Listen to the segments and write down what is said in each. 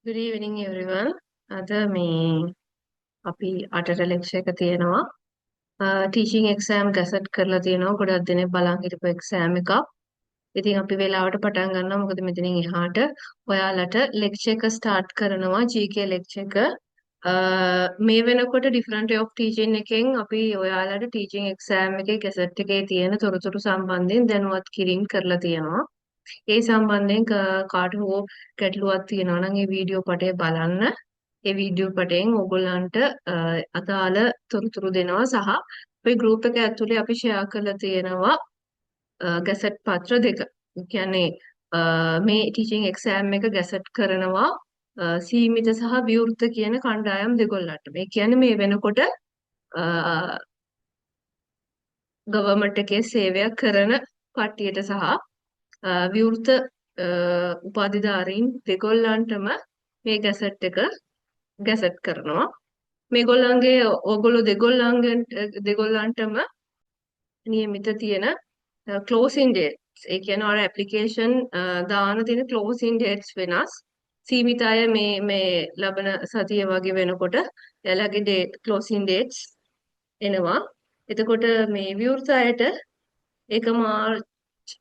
Good evening everyone. අද මේ අපි 8ට ලෙක්චර් එක තියෙනවා. ටීචින් එක්සෑම් ගැසට් කරලා තියෙනවා. ගොඩක් දෙනෙක් බලන් හිටපු එක්සෑම් එකක්. ඉතින් අපි වෙලාවට පටන් ගන්නවා. මොකද මෙතනින් එහාට ඔයාලට ලෙක්චර් එක ස්ටාර්ට් කරනවා GK ලෙක්චර් එක. මේ වෙනකොට ඩිෆරන්ට් වේ ඔෆ් ටීචින් එකෙන් අපි ඔයාලට ටීචින් එක්සෑම් එකේ ගැසට් එකේ තියෙන තොරතුරු සම්බන්ධයෙන් දැනුවත් කිරීම කරලා තියෙනවා. ඒ සම්බන්ධයෙන් කාට හෝ ගැටලුවක් තියෙනවා නම් ඒ වීඩියෝ පටය බලන්න. ඒ වීඩියෝ පටයෙන් ඕගොල්ලන්ට අදාළ තොරතුරු දෙනවා සහ අපේ ගෲප් එක ඇතුලේ අපි ෂෙයා කරලා තියෙනවා ගැසට් පත්‍ර දෙක. ඒ කියන්නේ මේ ටීචින් එක්සෑම් එක ගැසට් කරනවා සීමිත සහ විවෘත කියන කණ්ඩායම් දෙකොල්ලන්ට. මේ කියන්නේ මේ වෙනකොට ගවර්න්මන්ට් එකේ සේවයක් කරන කට්ටියට සහ විවෘත උපාධිධාරීන් දෙගොල්ලන්ටම මේ ගැසට් එක ගැසට් කරනවා. මේගොල්ලන්ගේ ඕගොල්ලෝ දෙගොල්ලන්ටම නියමිත තියෙන ක්ලෝසින් ඩේට්ස්. ඒ කියන්නේ ඔයාලා ඇප්ලිකේෂන් දාන තියෙන ක්ලෝසින් ඩේට්ස් වෙනස්. සීමිත අය මේ ලබන සතිය වගේ වෙනකොට එයාලගේ ඩේට් ක්ලෝසින් ඩේට්ස් එනවා. එතකොට මේ විවෘත අයට ඒක මාර්ච්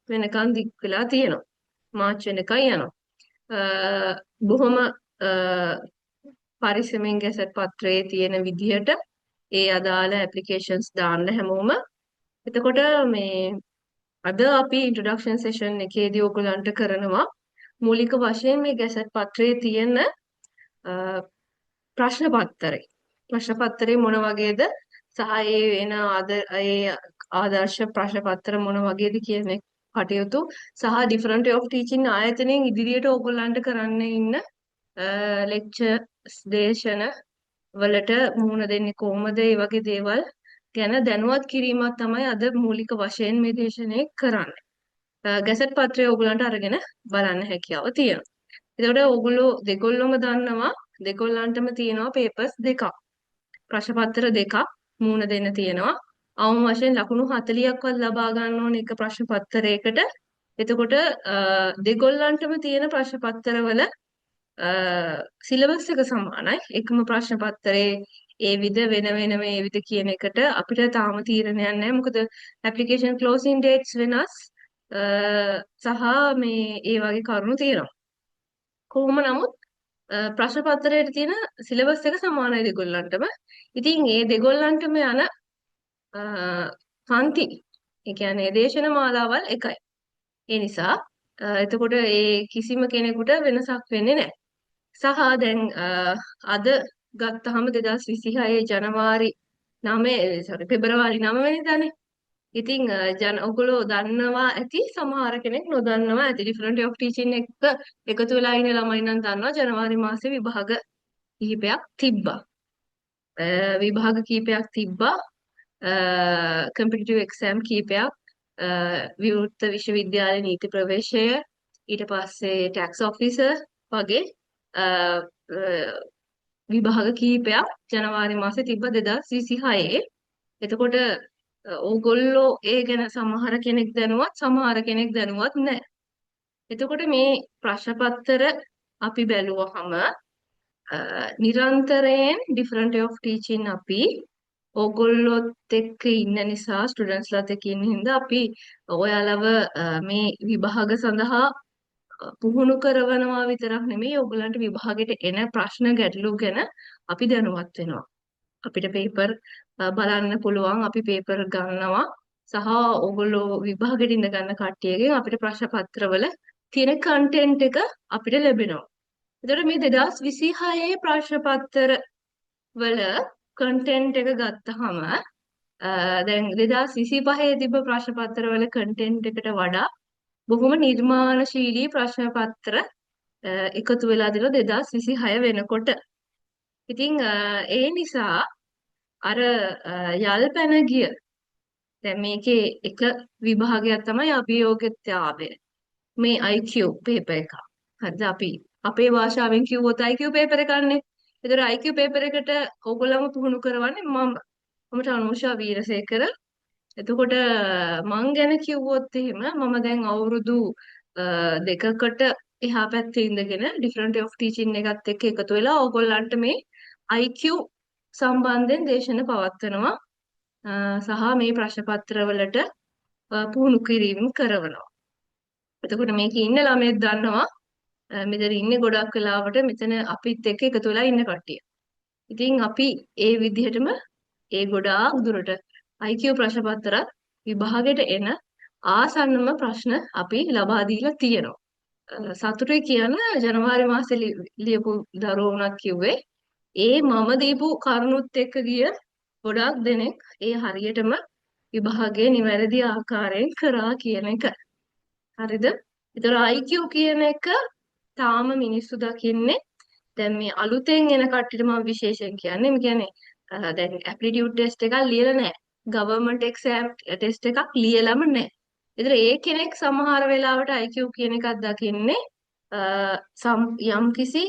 වෙනකන් දික් වෙලා තියෙනවා. මාර්ච් වෙනකන් යනවා. බොහොම පරිස්සමෙන් ගැසට් පත්‍රයේ තියෙන විදිහට ඒ අදාළ ඇප්ලිකේෂන්ස් දාන්න හැමෝම. එතකොට මේ අද අපි ඉන්ට්‍රොඩක්ෂන් සෙෂන් එකේදී ඔයගලන්ට කරනවා මූලික වශයෙන් මේ ගැසට් පත්‍රයේ තියෙන ප්‍රශ්න පත්‍රය. ප්‍රශ්න පත්‍රය මොන වගේද සහ ඒ වෙන ඒ ආදර්ශ ප්‍රශ්න පත්‍ර මොන වගේද කියන කටයුතු සහ ඩිෆරන්ට් වේ ඔෆ් ටීචින් ආයතනයෙන් ඉදිරියට ඕගොල්ලන්ට කරන්න ඉන්න ලෙක්චර්ස් දේශන වලට මුහුණ දෙන්නේ කොහොමද ඒ වගේ දේවල් ගැන දැනුවත් කිරීමක් තමයි අද මූලික වශයෙන් මේ දේශනේ කරන්නේ. ගැසට් පත්‍රය ඕගොල්ලන්ට අරගෙන බලන්න හැකියාව තියෙනවා. එතකොට ඕගොල්ලෝ දෙගොල්ලොම දන්නවා දෙගොල්ලන්ටම තියෙනවා පේපර්ස් දෙකක්. ප්‍රශ්න පත්‍ර දෙකක් මුහුණ දෙන්න තියෙනවා. අවම වශයෙන් ලකුණු 40ක්වත් ලබා ගන්න ඕන එක ප්‍රශ්න පත්‍රයකට. එතකොට දෙගොල්ලන්ටම තියෙන ප්‍රශ්න පත්‍රවල සිලබස් එක සමානයි. එකම ප්‍රශ්න පත්‍රයේ ඒ විද වෙන වෙනම ඒ විද කියන එකට අපිට තාම තීරණයක් නැහැ. මොකද ඇප්ලිකේෂන් ක්ලෝසින් ඩේට්ස් වෙනස් සහ මේ ඒ වගේ කරුණු තියෙනවා. කොහොම නමුත් ප්‍රශ්න පත්‍රයේ තියෙන සිලබස් එක සමානයි දෙගොල්ලන්ටම. ඉතින් ඒ දෙගොල්ලන්ටම යන පන්ති ඒ කියන්නේ දේශන මාලාවල් එකයි. ඒ නිසා එතකොට ඒ කිසිම කෙනෙකුට වෙනසක් වෙන්නේ නැහැ. සහ දැන් අද ගත්තාම 2026 ජනවාරි 9 පෙබරවාරි 9 වෙනිදානේ. ඉතින් ඔයගොල්ලෝ දන්නවා ඇති සමහර කෙනෙක් නොදන්නවා ඇති ඩිෆරන්ට් ඔෆ් ටීචින් එක එකතු වෙලා ඉන්න ළමයි නම් දන්නවා ජනවාරි මාසේ විභාග කිහිපයක් තිබ්බා. විභාග කිහිපයක් තිබ්බා. කම්පිටිටිව් එක්සෑම් කිහිපයක් විවෘත විශ්වවිද්‍යාලේ නීති ප්‍රවේශය ඊට පස්සේ ටැක්ස් ඔෆිසර් වගේ විභාග කිහිපයක් ජනවාරි මාසේ තිබ්බ 2026. එතකොට ඕගොල්ලෝ ඒ ගැන සමහර කෙනෙක් දැනුවත් සමහර කෙනෙක් දැනුවත් නැහැ. එතකොට මේ ප්‍රශ්න පත්‍ර අපි බැලුවහම නිරන්තරයෙන් ඩිෆරන්ට් වේ ඔෆ් ටීචින් අපි ඕගොල්ලොත් එක්ක ඉන්න නිසා ස්ටුඩන්ට්ස්ලාත් එක්ක ඉන්න හින්දා අපි ඔයාලව මේ විභාග සඳහා පුහුණු කරනවා විතරක් නෙමෙයි ඕගොල්ලන්ට විභාගෙට එන ප්‍රශ්න ගැටලු ගැන අපි දැනුවත් වෙනවා. අපිට පේපර් බලන්න පුළුවන් අපි පේපර් ගන්නවා සහ ඕගොල්ලෝ විභාගෙට ඉඳ ගන්න කට්ටියගෙන් අපිට ප්‍රශ්න පත්‍රවල තියෙන කන්ටෙන්ට් එක අපිට ලැබෙනවා. එතකොට මේ 2026 ප්‍රශ්න පත්‍ර වල කන්ටෙන්ට් එක ගත්තාම දැන් 2025 තිබ්බ ප්‍රශ්න පත්‍ර වල කන්ටෙන්ට් එකට වඩා බොහොම නිර්මාණශීලී ප්‍රශ්න පත්‍ර එකතු වෙලා දෙනවා 2026 වෙනකොට. ඉතින් ඒ නිසා අර යල් පැන ගිය දැන් මේකේ එක විභාගයක් තමයි අභියෝග්‍යතාවය. මේ IQ පේපර් එක. හරිද අපි අපේ භාෂාවෙන් කිව්වොත් IQ පේපර් එකන්නේ. ඒතර IQ පේපර් එකට ඕගොල්ලෝම පුහුණු කරවන්නේ මම අනුෂා වීරසේකර. එතකොට මං ගැන කිව්වොත් එහෙම මම දැන් අවුරුදු දෙකකට එහා පැත්තේ ඉඳගෙන different of teaching එකත් එක්ක එකතු වෙලා ඕගොල්ලන්ට මේ IQ සම්බන්ධයෙන් දේශන පවත්වනවා. සහ මේ ප්‍රශ්න පත්‍රවලට පුහුණු කිරීම කරනවා. එතකොට මේකේ ඉන්න ළමයෙක් දන්නවා මෙතන ඉන්නේ ගොඩක් වෙලාවට මෙතන අපිත් එක්ක එකතු වෙලා ඉන්න කට්ටිය. ඉතින් අපි ඒ විදිහටම ඒ ගොඩාක් දුරට IQ ප්‍රශ්න පත්‍රත් විභාගෙට එන ආසන්නම ප්‍රශ්න අපි ලබා දීලා තියෙනවා. සතුටුයි කියන ජනවාරි මාසේ ලියපු දරුවෝ උනත් කිව්වේ ඒ මම දීපු කරුණුත් එක්ක ගිය ගොඩාක් දෙනෙක් ඒ හරියටම විභාගයේ නිවැරදි ආකාරයෙන් කරා කියන එක. හරිද? ඒතර IQ කියන එක තාම මිනිස්සු දකින්නේ දැන් මේ අලුතෙන් එන කට්ටියට මම විශේෂයෙන් කියන්නේ මේ කියන්නේ දැන් ඇප්ටිටියුඩ් ටෙස්ට් එකක් ලියලා නැහැ. ගවර්න්මන්ට් එක්සෑම් ටෙස්ට් එකක් ලියලම නැහැ. ඒතර ඒ කෙනෙක් සමහර වෙලාවට IQ කියන එකක් දකින්නේ යම් කිසි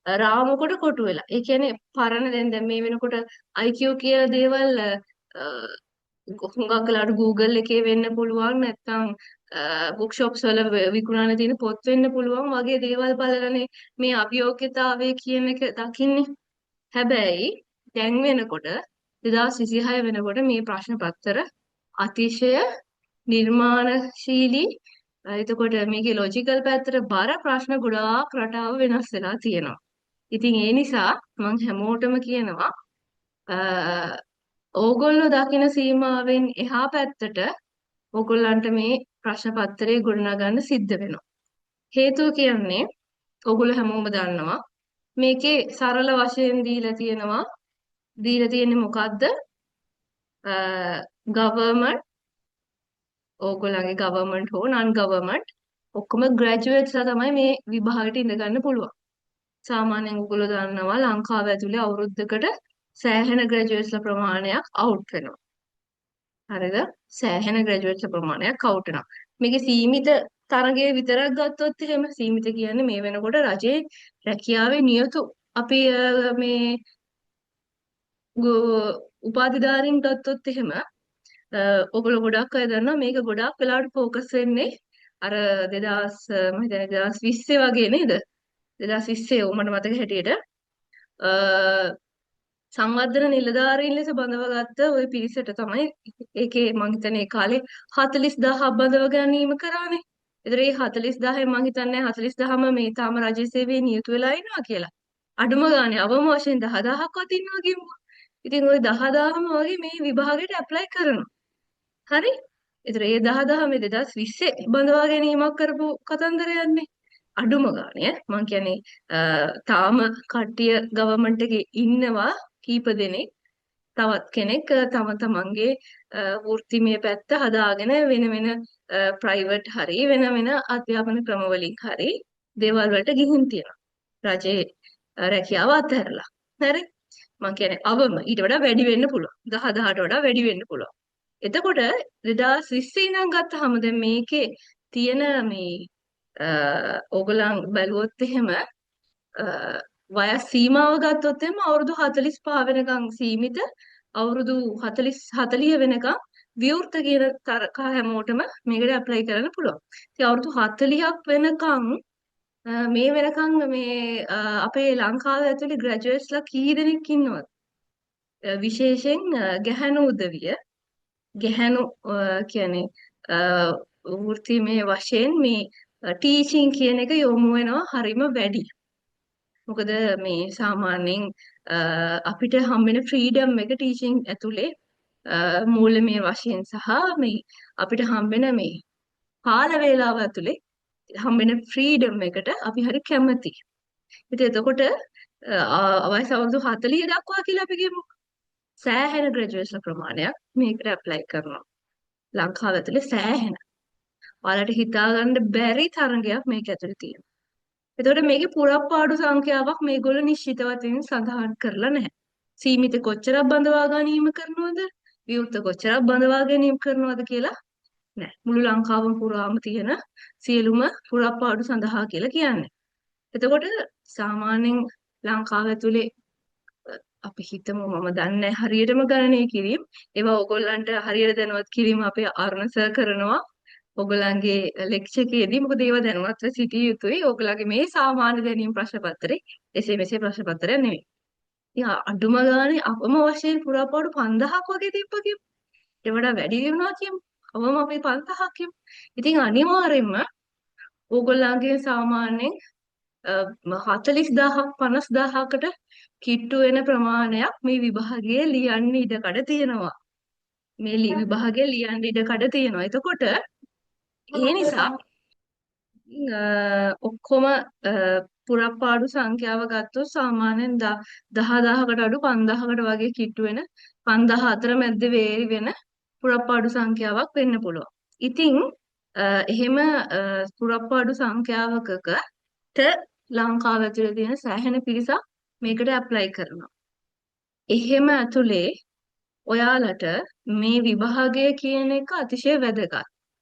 රාමුවකට කොටු වෙලා. ඒ කියන්නේ පරණ දැන් මේ වෙනකොට IQ කියන දේවල් හුඟක් වෙලාවට Google එකේ වෙන්න පුළුවන් නැත්නම් බුක් ෂොප්ස් වල විකුණන තියෙන පොත් වෙන්න පුළුවන් වගේ දේවල් බලලානේ මේ අභියෝග්‍යතාවය කියන එක දකින්නේ. හැබැයි දැන් වෙනකොට 2026 වෙනකොට මේ ප්‍රශ්න පත්‍ර අතිශය නිර්මාණශීලී එතකොට මේකේ ලොජිකල් පැත්තට බර ප්‍රශ්න ගොඩාක් රටාව වෙනස් වෙලා තියෙනවා. ඉතින් ඒ නිසා මම හැමෝටම කියනවා ඕගොල්ලෝ දකින සීමාවෙන් එහා පැත්තට ඕගොල්ලන්ට මේ ප්‍රශ්න පත්‍රය ගොඩනගන්න සිද්ධ වෙනවා. හේතුව කියන්නේ ඕගොල්ලෝ හැමෝම දන්නවා මේකේ සරල වශයෙන් දීලා තියෙන්නේ මොකද්ද? ගවර්න්මන්ට් ඕගොල්ලන්ගේ ගවර්න්මන්ට් හෝ නන් ගවර්න්මන්ට් ඔක්කොම ග්‍රැජුවේට්ස්ලා තමයි මේ විභාගෙට ඉඳ ගන්න පුළුවන්. සාමාන්‍යයෙන් ඔයගොල්ලෝ දන්නවා ලංකාව ඇතුලේ අවුරුද්දකට සෑහෙන ග්‍රැජුවේට්ස්ලා ප්‍රමාණයක් අවුට් වෙනවා. හරිද? සෑහෙන ග්‍රැජුවේට්ස්ලා ප්‍රමාණයක් අවුට් වෙනවා. මේකේ සීමිත තරගයේ විතරක් ගත්තොත් එහෙම සීමිත කියන්නේ මේ වෙනකොට රජයේ රැකියාවේ නියුතු අපි මේ උපාධිධාරීන් ගත්තොත් එහෙම ඔයගොල්ලෝ ගොඩක් අය දන්නවා මේක ගොඩක් වෙලාවට ફોකස් වෙන්නේ අර 2000 මම හිතන්නේ 2020 වගේ නේද? 2020 මට මතක හැටියට සංවර්ධන නිලධාරීන් ලෙස බඳවගත්ත ওই පිරිසට තමයි ඒකේ මං හිතන්නේ ඒ කාලේ 40000ක් බඳව ගැනීම කරානේ. ඒතර ඒ 40000 මං හිතන්නේ 40000ම මේ තාම රජ සේවයේ නියුතු වෙලා ඉන්නවා කියලා. අඩුම ගානේ අවම වශයෙන් 10000ක්වත් ඉන්නවා කියමුකෝ. ඉතින් ওই 10000ම වගේ මේ විභාගයට ඇප්ලයි කරනවා. හරි? ඒතර ඒ 10000 මේ 2020 බඳවා ගැනීමක් කරපු කතන්දරයන්නේ. අඩුම ගානේ මං කියන්නේ තාම කට්ටිය ගවර්න්මන්ට් එකේ ඉන්නවා කීප දෙනෙක් තවත් කෙනෙක් තම තමන්ගේ වෘත්තිමය පැත්ත හදාගෙන වෙන වෙන ප්‍රයිවට් හරි වෙන වෙන අධ්‍යාපන ක්‍රමවලින් හරි දේවල් වලට ගිහින් තියෙනවා. රජයේ රැකියාව අත්හැරලා. හරි? මං කියන්නේ අවම ඊට වඩා වැඩි වෙන්න පුළුවන්. 10000ට වඩා වැඩි වෙන්න පුළුවන්. එතකොට 2020 ඉඳන් ගත්තාම දැන් මේකේ තියෙන මේ ඕගොල්ලන් බැලුවොත් එහෙම වයස් සීමාව ගත්තොත් එimhe අවුරුදු 45 වෙනකන් සීමිත අවුරුදු 40 වෙනකන් විවෘත කියන තරක හැමෝටම මේකට ඇප්ලයි කරන්න පුළුවන්. ඉතින් අවුරුදු 40ක් වෙනකන් මේ වෙනකන් මේ අපේ ලංකාව ඇතුලේ ග්‍රැජුවේට්ස්ලා කී දෙනෙක් ඉන්නවද? විශේෂයෙන් ගැහැණු උදවිය ගැහැණු කියන්නේ වෘත්තිමය වශයෙන් මේ ටීචින් කියන එක යොමු වෙනවා හරිම වැඩි. මොකද මේ සාමාන්‍යයෙන් අපිට හම්බෙන ෆ්‍රීඩම් එක ටීචින් ඇතුලේ මූල්‍යමය වශයෙන් සහ මේ අපිට හම්බෙන මේ කාල වේලාව ඇතුලේ හම්බෙන ෆ්‍රීඩම් එකට අපි හරි කැමතියි. ඉතින් එතකොට වයස අවුරුදු 40 දක්වා කියලා අපි කියමු. සෑහෙන ග්‍රැජුවේෂන් ප්‍රමාණයක් මේකට ඇප්ලයි කරනවා. ලංකාව ඇතුලේ සෑහෙන. ඔයාලට හිතා ගන්න බැරි තරගයක් මේක ඇතුලේ තියෙනවා. එතකොට මේකේ පුරප්පාඩු සංඛ්‍යාවක් මේගොල්ලෝ නිශ්චිතවත් වෙමින් සඳහන් කරලා නැහැ. සීමිත කොච්චරක් බඳවා ගැනීම කරනවද? විවෘත කොච්චරක් බඳවා ගැනීම කරනවද කියලා නැහැ. මුළු ලංකාවම පුරාම තියෙන සියලුම පුරප්පාඩු සඳහා කියලා කියන්නේ. එතකොට සාමාන්‍යයෙන් ලංකාව ඇතුලේ අපි හිතමු මම දන්නේ හරියටම ගණනය කිරීම ඒවා ඕගොල්ලන්ට හරියට දැනුවත් කිරීම අපේ අරුණ සර් කරනවා ඔයගොල්ලන්ගේ ලෙක්චර් එකේදී මොකද ඒව දැනුවත්ව සිටිය යුතුයි. ඔයගොල්ලන්ගේ මේ සාමාන්‍ය දැනීම් ප්‍රශ්න පත්‍රේ එසේ මෙසේ ප්‍රශ්න පත්‍රය නෙවෙයි. ඉතින් අඩුම ගානේ අපම වශයෙන් පුරාපාඩු 5000ක් වගේ තිබ්බ කියමු. ඒ වඩා වැඩි වෙනවා කියමු. අවම අපි 5000ක් කියමු. ඉතින් අනිවාර්යෙන්ම ඕගොල්ලන්ගේ සාමාන්‍යයෙන් 40000ක් 50000කට කිට්ටු වෙන ප්‍රමාණයක් මේ විභාගයේ ලියන්න ඉඩකඩ තියෙනවා. මේ විභාගයේ ලියන්න ඉඩකඩ තියෙනවා. එතකොට ඒ නිසා ඔක්කොම පුරප්පාඩු සංඛ්‍යාව ගත්තොත් සාමාන්‍යයෙන් 10000කට අඩු 5000කට වගේ කිට්ටු වෙන 5000 අතර මැද්ද වේරි වෙන පුරප්පාඩු සංඛ්‍යාවක් වෙන්න පුළුවන්. ඉතින් එහෙම පුරප්පාඩු සංඛ්‍යාවකකට ලංකාව ඇතුලේ තියෙන සෑහෙන පිරිසක් මේකට ඇප්ලයි කරනවා. එහෙම ඇතුලේ ඔයාලට මේ විභාගය කියන එක අතිශය වැදගත්.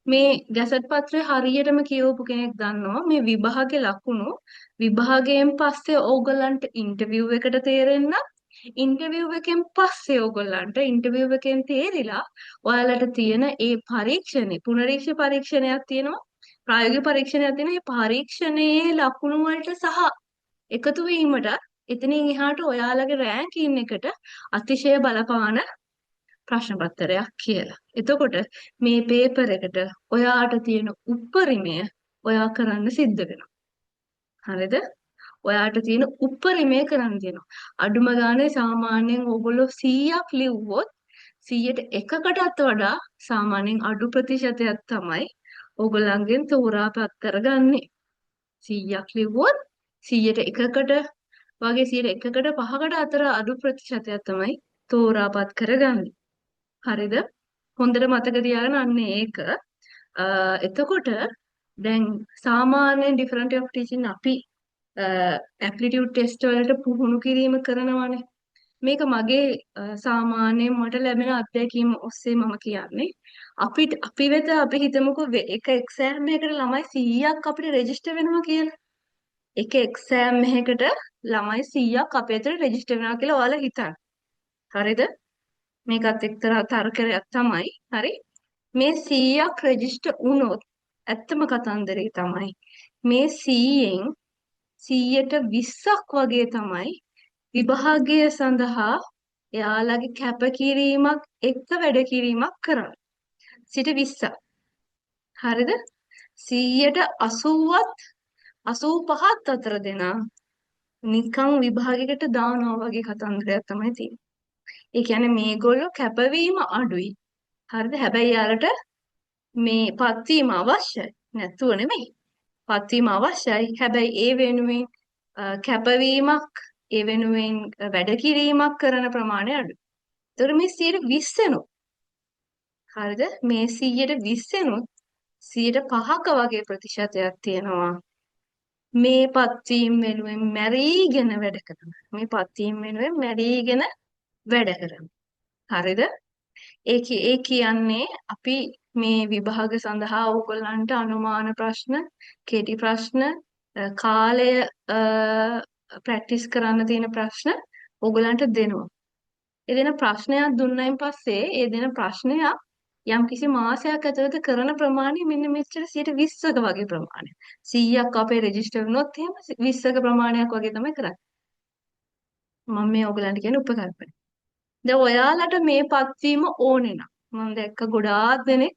මේ ගැසට් පත්‍රය හරියටම කියවපු කෙනෙක් දන්නවා මේ විභාගේ ලකුණු විභාගයෙන් පස්සේ ඕගොල්ලන්ට ඉන්ටර්විව් එකට තේරෙන්න ඉන්ටර්විව් එකෙන් පස්සේ ඕගොල්ලන්ට ඉන්ටර්විව් එකෙන් තේරිලා ඔයාලට තියෙන ඒ පරීක්ෂණේ පුනරීක්ෂ පරීක්ෂණයක් තියෙනවා ප්‍රායෝගික පරීක්ෂණයක් තියෙනවා මේ පරීක්ෂණයේ ලකුණු වලට සහ එකතු වීමට එතනින් එහාට ඔයාලගේ රෑන්කින් එකට අතිශය බලපාන ප්‍රශ්න පත්‍රයක් කියලා. එතකොට මේ පේපර් එකට ඔයාට තියෙන උපරිමය ඔයා කරන්න සිද්ධ වෙනවා. හරිද? ඔයාට තියෙන උපරිමය කරන්න තියෙනවා. අඩුම ගානේ සාමාන්‍යයෙන් ඕගොල්ලෝ 100ක් ලිව්වොත් 100ට එකකටත් වඩා සාමාන්‍යයෙන් අඩු ප්‍රතිශතයක් තමයි ඕගොල්ලන්ගෙන් තෝරාපත් කරගන්නේ. 100ක් ලිව්වොත් 100ට එකකට වගේ 100ට 1කට 5කට අතර අඩු ප්‍රතිශතයක් තමයි තෝරාපත් කරගන්නේ. හරිද? හොඳට මතක තියාගන්න අන්න ඒක. එතකොට දැන් සාමාන්‍යයෙන් ඩිෆරන්ට් ඔෆ් ටීචින් අපි ඇප්ලිටියුඩ් ටෙස්ට් වලට පුහුණු කිරීම කරනවානේ. මේක මගේ සාමාන්‍යයෙන් මට ලැබෙන අත්දැකීම ඔස්සේ මම කියන්නේ. අපි වෙත අපි හිතමුකෝ එක එක්සෑම් එකකට ළමයි 100ක් අපිට රෙජිස්ටර් වෙනවා කියලා. එක එක්සෑම් එකකට ළමයි 100ක් අපේ ඇතුලේ රෙජිස්ටර් වෙනවා කියලා ඔයාලා හිතන්න. හරිද? මේකත් එක්තරා තර්කයක් තමයි. හරි. මේ 100ක් රෙජිස්ටර් වුණොත් ඇත්තම කතන්දරේ තමයි මේ 100න් 120ක් වගේ තමයි විභාගය සඳහා එයාලගේ කැපකිරීමක් එක්ක වැඩ කිරීමක් කරන්නේ. 20ක්. හරිද? 80ත් 85ත් අතර දෙනා නිකන් විභාගයකට දානවා වගේ කතන්දරයක් තමයි තියෙන්නේ. ඒ කියන්නේ මේගොල්ලෝ කැපවීම අඩුයි. හරිද? හැබැයි යාලට මේ පත්වීම අවශ්‍යයි. නැතුව නෙමෙයි. පත්වීම අවශ්‍යයි. හැබැයි ඒ වෙනුවෙන් කැපවීමක් ඒ වෙනුවෙන් වැඩ කිරීමක් කරන ප්‍රමාණය අඩුයි. ඒතර මේ 120 හරිද? මේ 120 105ක වගේ ප්‍රතිශතයක් තියෙනවා. මේ පත්වීම වෙනුවෙන් මැරීගෙන වැඩ කරන. මේ පත්වීම වෙනුවෙන් මැරීගෙන වැඩ කරන. හරිද? ඒ කියන්නේ අපි මේ විභාග සඳහා ඕගොල්ලන්ට අනුමාන ප්‍රශ්න, කෙටි ප්‍රශ්න, කාලය ප්‍රැක්ටිස් කරන්න තියෙන ප්‍රශ්න ඕගොල්ලන්ට දෙනවා. ඒ දෙන ප්‍රශ්නයක් දුන්නයින් පස්සේ ඒ දෙන ප්‍රශ්නයක් යම් කිසි මාසයක් ඇතුළත කරන ප්‍රමාණය මෙන්න මෙච්චර 120ක වගේ ප්‍රමාණයක්. 100ක් අපේ රෙජිස්ටර් වුණොත් එහෙම 20ක ප්‍රමාණයක් වගේ තමයි කරන්නේ. මම මේ ඕගොල්ලන්ට කියන උපකල්පන. දැන් ඔයාලට මේ පත්වීම ඕනේ නම් මම දැක්ක ගොඩාක් දෙනෙක්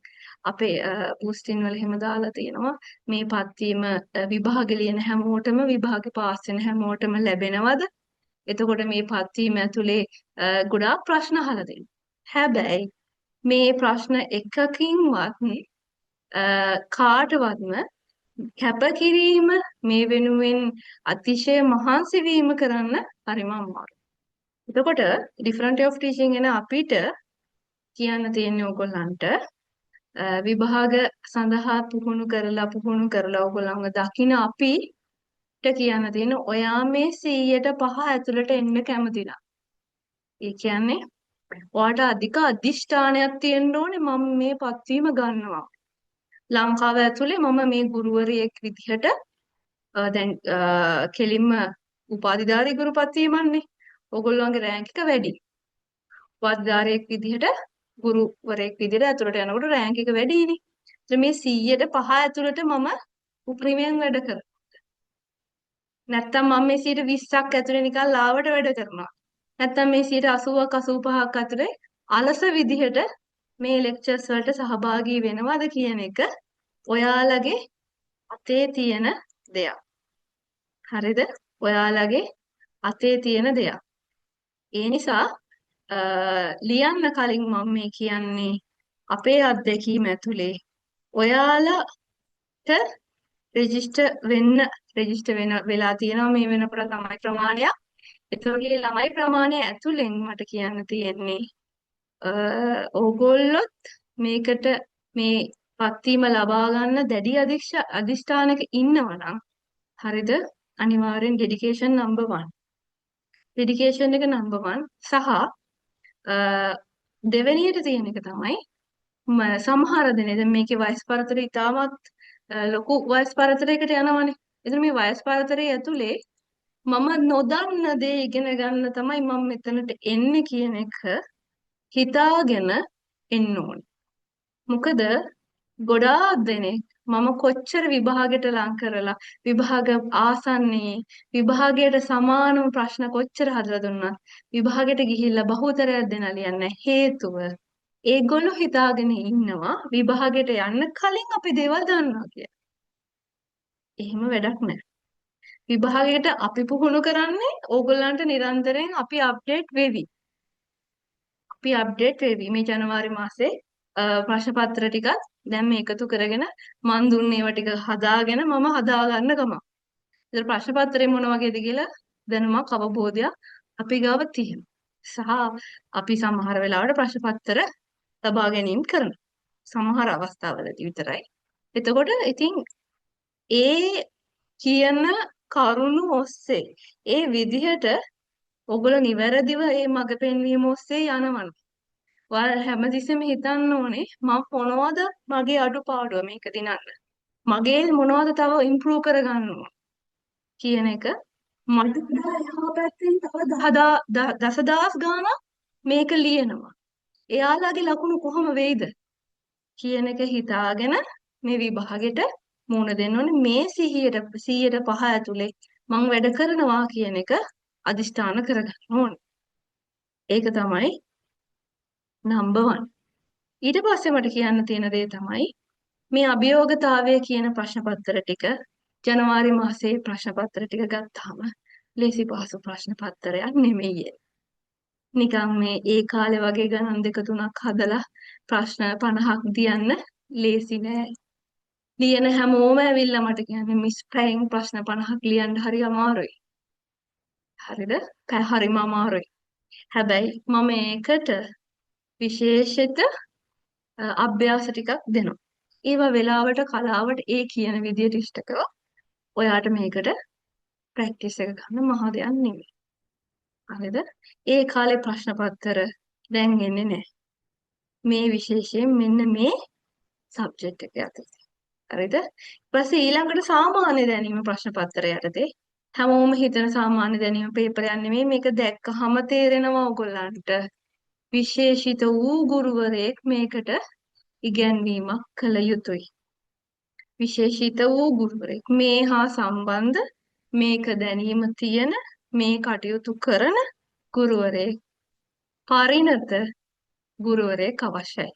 අපේ පෝස්ටින් වල එහෙම දාලා තියෙනවා මේ පත්වීම විභාග ලියන හැමෝටම විභාගෙ පාස් වෙන හැමෝටම ලැබෙනවද? එතකොට මේ පත්වීම ඇතුලේ ගොඩාක් ප්‍රශ්න අහලා දෙනවා. හැබැයි මේ ප්‍රශ්න එකකින්වත් කාටවත්ම කැපකිරීම මේ වෙනුවෙන් අතිශය මහන්සි වීම කරන්න හරිම අමාරුයි. එතකොට ඩිෆරන්ට් ඔෆ් ටීචින් එන අපිට කියන්න තියෙන්නේ ඕගොල්ලන්ට විභාග සඳහා පුහුණු කරලා ඕගොල්ලන්ව දකින අපිට කියන්න තියෙන ඔයා මේ 100ට 5 ඇතුළට එන්න කැමති නම්. ඒ කියන්නේ ඔයාට අධික අධිෂ්ඨානයක් තියෙන්න ඕනේ මම මේ පත්වීම ගන්නවා. ලංකාව ඇතුලේ මම මේ ගුරුවරියෙක් විදිහට දැන් කෙලින්ම උපාධිධාරී ගුරු පත්වීමන්නේ. ඕගොල්ලෝගේ රෑන්ක් එක වැඩි. උපාධිධාරියෙක් විදිහට ගුරුවරයෙක් විදිහට ඇතුළට යනකොට රෑන්ක් එක වැඩිනේ. මේ 100ට 5 ඇතුළට මම උපරිමයෙන් වැඩ කරනවා. නැත්තම් මම මේ 20ක් ඇතුලේ නිකන් ලාවට වැඩ කරනවා. නැත්තම් මේ 80ක් 85ක් ඇතුලේ අලස විදිහට මේ ලෙක්චර්ස් වලට සහභාගී වෙනවද කියන එක ඔයාලගේ අතේ තියෙන දෙයක්. හරිද? ඔයාලගේ අතේ තියෙන දෙයක්. ඒ නිසා ලියන්න කලින් මම මේ කියන්නේ අපේ අත්දැකීම ඇතුලේ ඔයාලට රෙජිස්ටර් වෙලා තියෙනවා මේ වෙනකොට ළමයි ප්‍රමාණයක්. එතකොට මේ ළමයි ප්‍රමාණය ඇතුලෙන් මට කියන්න තියෙන්නේ ඕගොල්ලොත් මේකට මේ පත්වීම ලබා ගන්න දැඩි අධිෂ්ඨානක ඉන්නවනම් හරිද? අනිවාර්යෙන් ඩෙඩිකේෂන් නම්බර් 1. ඩෙඩිකේෂන් එක නම්බර් 1 සහ දෙවෙනියට තියෙන එක තමයි සමහර දෙනේ දැන් මේකේ වයස් පරතරය ඉතාමත් ලොකු වයස් පරතරයකට යනවානේ. එතන මේ වයස් පරතරය ඇතුලේ මම නොදන්න දේ ඉගෙන ගන්න තමයි මම මෙතනට එන්නේ කියන එක හිතාගෙන එන්න ඕනේ. මොකද ගොඩාක් දෙනෙක් මම කොච්චර විභාගයට ලං කරලා විභාග ආසන්නයේ විභාගයට සමානම ප්‍රශ්න කොච්චර හදලා දුන්නත් විභාගයට ගිහිල්ලා බහුතරයක් දෙනා ලියන්නේ හේතුව ඒගොල්ලෝ හිතාගෙන ඉන්නවා විභාගයට යන්න කලින් අපි දේවල් දන්නවා කියලා. එහෙම වැඩක් නැහැ. විභාගයට අපි පුහුණු කරන්නේ ඕගොල්ලන්ට නිරන්තරයෙන් අපි අප්ඩේට් වෙවි. මේ ජනවාරි මාසේ ප්‍රශ්න පත්‍ර ටිකත් දැන් මේ එකතු කරගෙන මන් දුන්නේ ඒවා ටික හදාගෙන මම හදා ගන්න ගමන්. ඉතින් ප්‍රශ්න පත්‍රේ මොන වගේද කියලා දැනුමක් අවබෝධයක් අපි ගාව තියෙනවා. සහ අපි සමහර වෙලාවට ප්‍රශ්න පත්‍ර ලබා ගැනීම කරනවා. සමහර අවස්ථාවලදී විතරයි. එතකොට ඉතින් ඒ කියන කරුණු ඔස්සේ ඒ විදිහට ඔගොල්ලෝ නිවැරදිව මේ මඟ පෙන්වීම ඔස්සේ යනවනම් ඔයාලා හැමතිස්සෙම හිතන්න ඕනේ මම මොනවද මගේ අඩුපාඩුව මේක දිනන්න. මගේ මොනවද තව ඉම්ප්‍රූව් කරගන්න ඕන කියන එක මට වඩා එහා පැත්තෙන් තව දසදහස් ගාණක් මේක ලියනවා. එයාලගේ ලකුණු කොහොම වෙයිද කියන එක හිතාගෙන මේ විභාගෙට මුහුණ දෙන්න ඕනේ. මේ 100ට 5 ඇතුලේ මම වැඩ කරනවා කියන එක අදිෂ්ඨාන කරගන්න ඕනේ. ඒක තමයි නම්බර් 1. ඊට පස්සේ මට කියන්න තියෙන දේ තමයි මේ අභියෝගතාවය කියන ප්‍රශ්න පත්‍ර ටික ජනවාරි මාසයේ ප්‍රශ්න පත්‍ර ටික ගත්තාම ලේසි පහසු ප්‍රශ්න පත්‍රයක් නෙමෙයි. නිකන් මේ ඒ කාලේ වගේ ගණන් දෙක තුනක් හදලා ප්‍රශ්න 50ක් දියන්න ලේසි නෑ. ලියන හැමෝම ඇවිල්ලා මට කියන්නේ මිස් ප්‍රයින් ප්‍රශ්න 50ක් ලියන්න හරි අමාරුයි. හරිද? හරිම අමාරුයි. හැබැයි මම ඒකට විශේෂිත අභ්‍යාස ටිකක් දෙනවා. ඒවා වෙලාවට කලාවට ඒ කියන විදියට ඉෂ්ට කරලා ඔයාට මේකට ප්‍රැක්ටිස් එක ගන්න මහ දෙයක් නෙමෙයි. හරිද? ඒ කාලේ ප්‍රශ්න පත්‍ර දැන් එන්නේ නැහැ. මේ විශේෂයෙන් මෙන්න මේ සබ්ජෙක්ට් එක යටතේ. හරිද? ඊපස්සේ ඊළඟට සාමාන්‍ය දැනීම ප්‍රශ්න පත්‍රය යටතේ හැමෝම හිතන සාමාන්‍ය දැනීම පේපරයක් නෙමෙයි මේක දැක්කහම තේරෙනවා ඔයගොල්ලන්ට විශේෂිත වූ ගුරුවරයෙක් මේකට ඉගැන්වීමක් කළ යුතුයි. විශේෂිත වූ ගුරුවරයෙක් මේ හා සම්බන්ධ මේක දැනීම තියෙන මේ කටයුතු කරන ගුරුවරයෙක් පරිණත ගුරුවරයෙක් අවශ්‍යයි.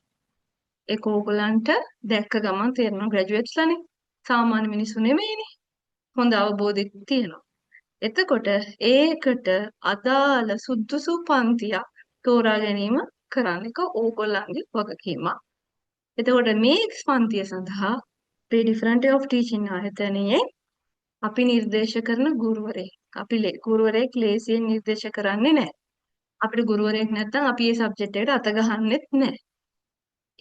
ඒක ඕගොල්ලන්ට දැක්ක ගමන් තේරෙනවා ග්‍රැජුවේට්ස්ලානේ සාමාන්‍ය මිනිස්සු නෙමෙයිනේ. හොඳ අවබෝධයක් තියෙනවා. එතකොට ඒකට අදාළ සුදුසු පන්තියක් තෝරා ගැනීම කරන්න එක ඕගොල්ලන්ගේ වගකීමක්. එතකොට මේ පන්තිය සඳහා අපේ ඩිෆරන්ටි ඔෆ් ටීචින් ආයතනයේ අපි නිර්දේශ කරන ගුරුවරයෙක්. අපි ගුරුවරයෙක් ලේසියෙන් නිර්දේශ කරන්නේ නැහැ. අපිට ගුරුවරයෙක් නැත්නම් අපි මේ සබ්ජෙක්ට් එකට අත ගහන්නෙත් නැහැ.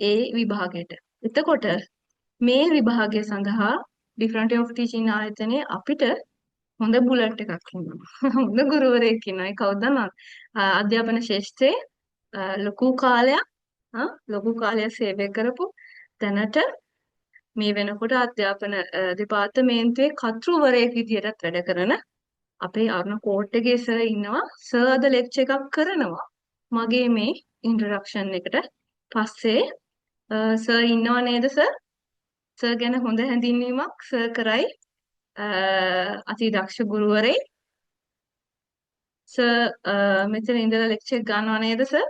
ඒ විභාගයට. එතකොට මේ විභාගය සඳහා ඩිෆරන්ටි ඔෆ් ටීචින් ආයතනයේ අපිට හොඳ බුලට් එකක් ඉන්නවා. හොඳ ගුරුවරයෙක් ඉන්නවා. ඒ කවුද දන්නවද? අධ්‍යාපන ශාස්ත්‍රයේ ලොකු කාලයක් සේවය කරපු දැනට මේ වෙනකොට අධ්‍යාපන දෙපාර්තමේන්තුවේ කර්තෘවරයෙක් විදියටත් වැඩ කරන අපේ අරුණ කෝට්ටේගේ සර් ඉන්නවා. සර් අද ලෙක්චර් එකක් කරනවා. මගේ මේ ඉන්ට්‍රොඩක්ෂන් එකට පස්සේ සර් ඉන්නව නේද සර්? සර් ගැන හොඳ හැඳින්වීමක් සර් කරයි. අති දක්ෂ ගුරුවරයෙක්. සර් මෙතන ඉඳලා ලෙක්චර් ගන්නව නේද සර්?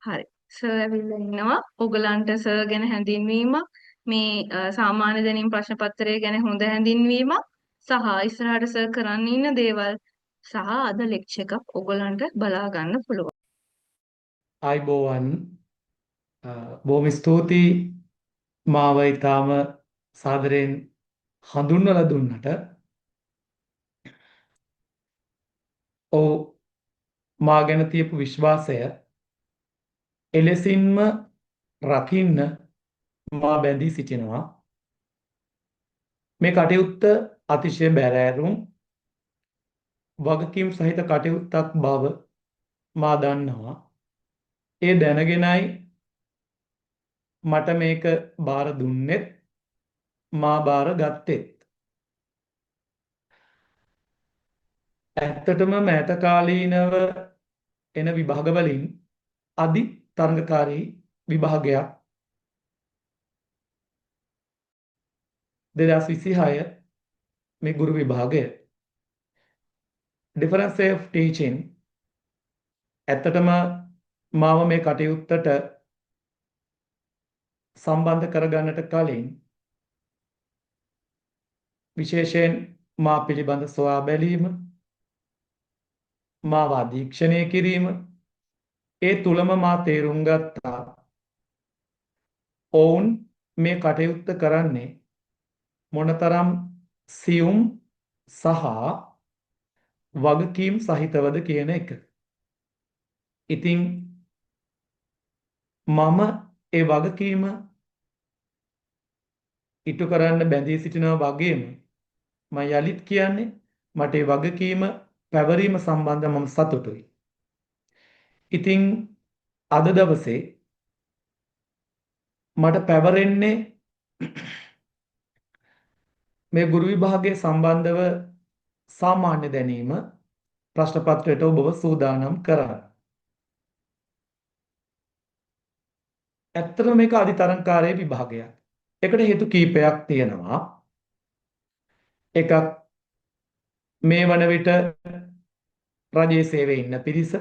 හරි. සර් ඇවිල්ලා ඉන්නවා. ඔයගලන්ට සර් ගැන හැඳින්වීමක් මේ සාමාන්‍ය දැනීම් ප්‍රශ්න පත්‍රය ගැන හොඳ හැඳින්වීමක් සහ ඉස්සරහට සර් කරන්න ඉන්න දේවල් සහ අද ලෙක්චර් එකක් ඔයගලන්ට බලා ගන්න පුළුවන්. ආයිබෝවන් බොහොම ස්තුතියි මාව ඊටාම සාදරයෙන් හඳුන්වලා දුන්නට. ඔව් මා ගැන තියපු විශ්වාසය එලෙසින්ම රකින්න මා බැඳී සිටිනවා. මේ කටයුත්ත අතිශය බැරෑරුම් වගකීම් සහිත කටයුත්තක් බව මා දන්නවා. ඒ දැනගෙනයි මට මේක බාර දුන්නෙත් මා බාර ගත්තෙත්. ඇත්තටම මෑත කාලීනව එන විභාග වලින් අධි තරඟකාරී විභාගයක් 2026 මේ ගුරු විභාගය. difference of teaching ඇත්තටම මාව මේ කටයුත්තට සම්බන්ධ කරගන්නට කලින් විශේෂයෙන් මා පිළිබඳ සොයා බැලීම මාව අධීක්ෂණය කිරීම ඒ තුලම මා තේරුම් ගත්තා ඔවුන් මේ කටයුත්ත කරන්නේ මොනතරම් සියුම් සහ වගකීම් සහිතවද කියන එක. ඉතින් මම ඒ වගකීම ඉටු කරන්න බැඳී සිටිනවා වගේම මම යලිත් කියන්නේ මට ඒ වගකීම පැවරීම සම්බන්ධව මම සතුටුයි. ඉතින් අද දවසේ මට පැවරෙන්නේ මේ ගුරු විභාගයේ සම්බන්ධව සාමාන්‍ය දැනීම ප්‍රශ්න පත්‍රයට ඔබව සූදානම් කරන්න. ඇත්තටම මේක අධිතරංකාරයේ විභාගයක්. ඒකට හේතු කීපයක් තියෙනවා. එකක් මේ වන විට රජයේ සේවයේ ඉන්න පිරිස,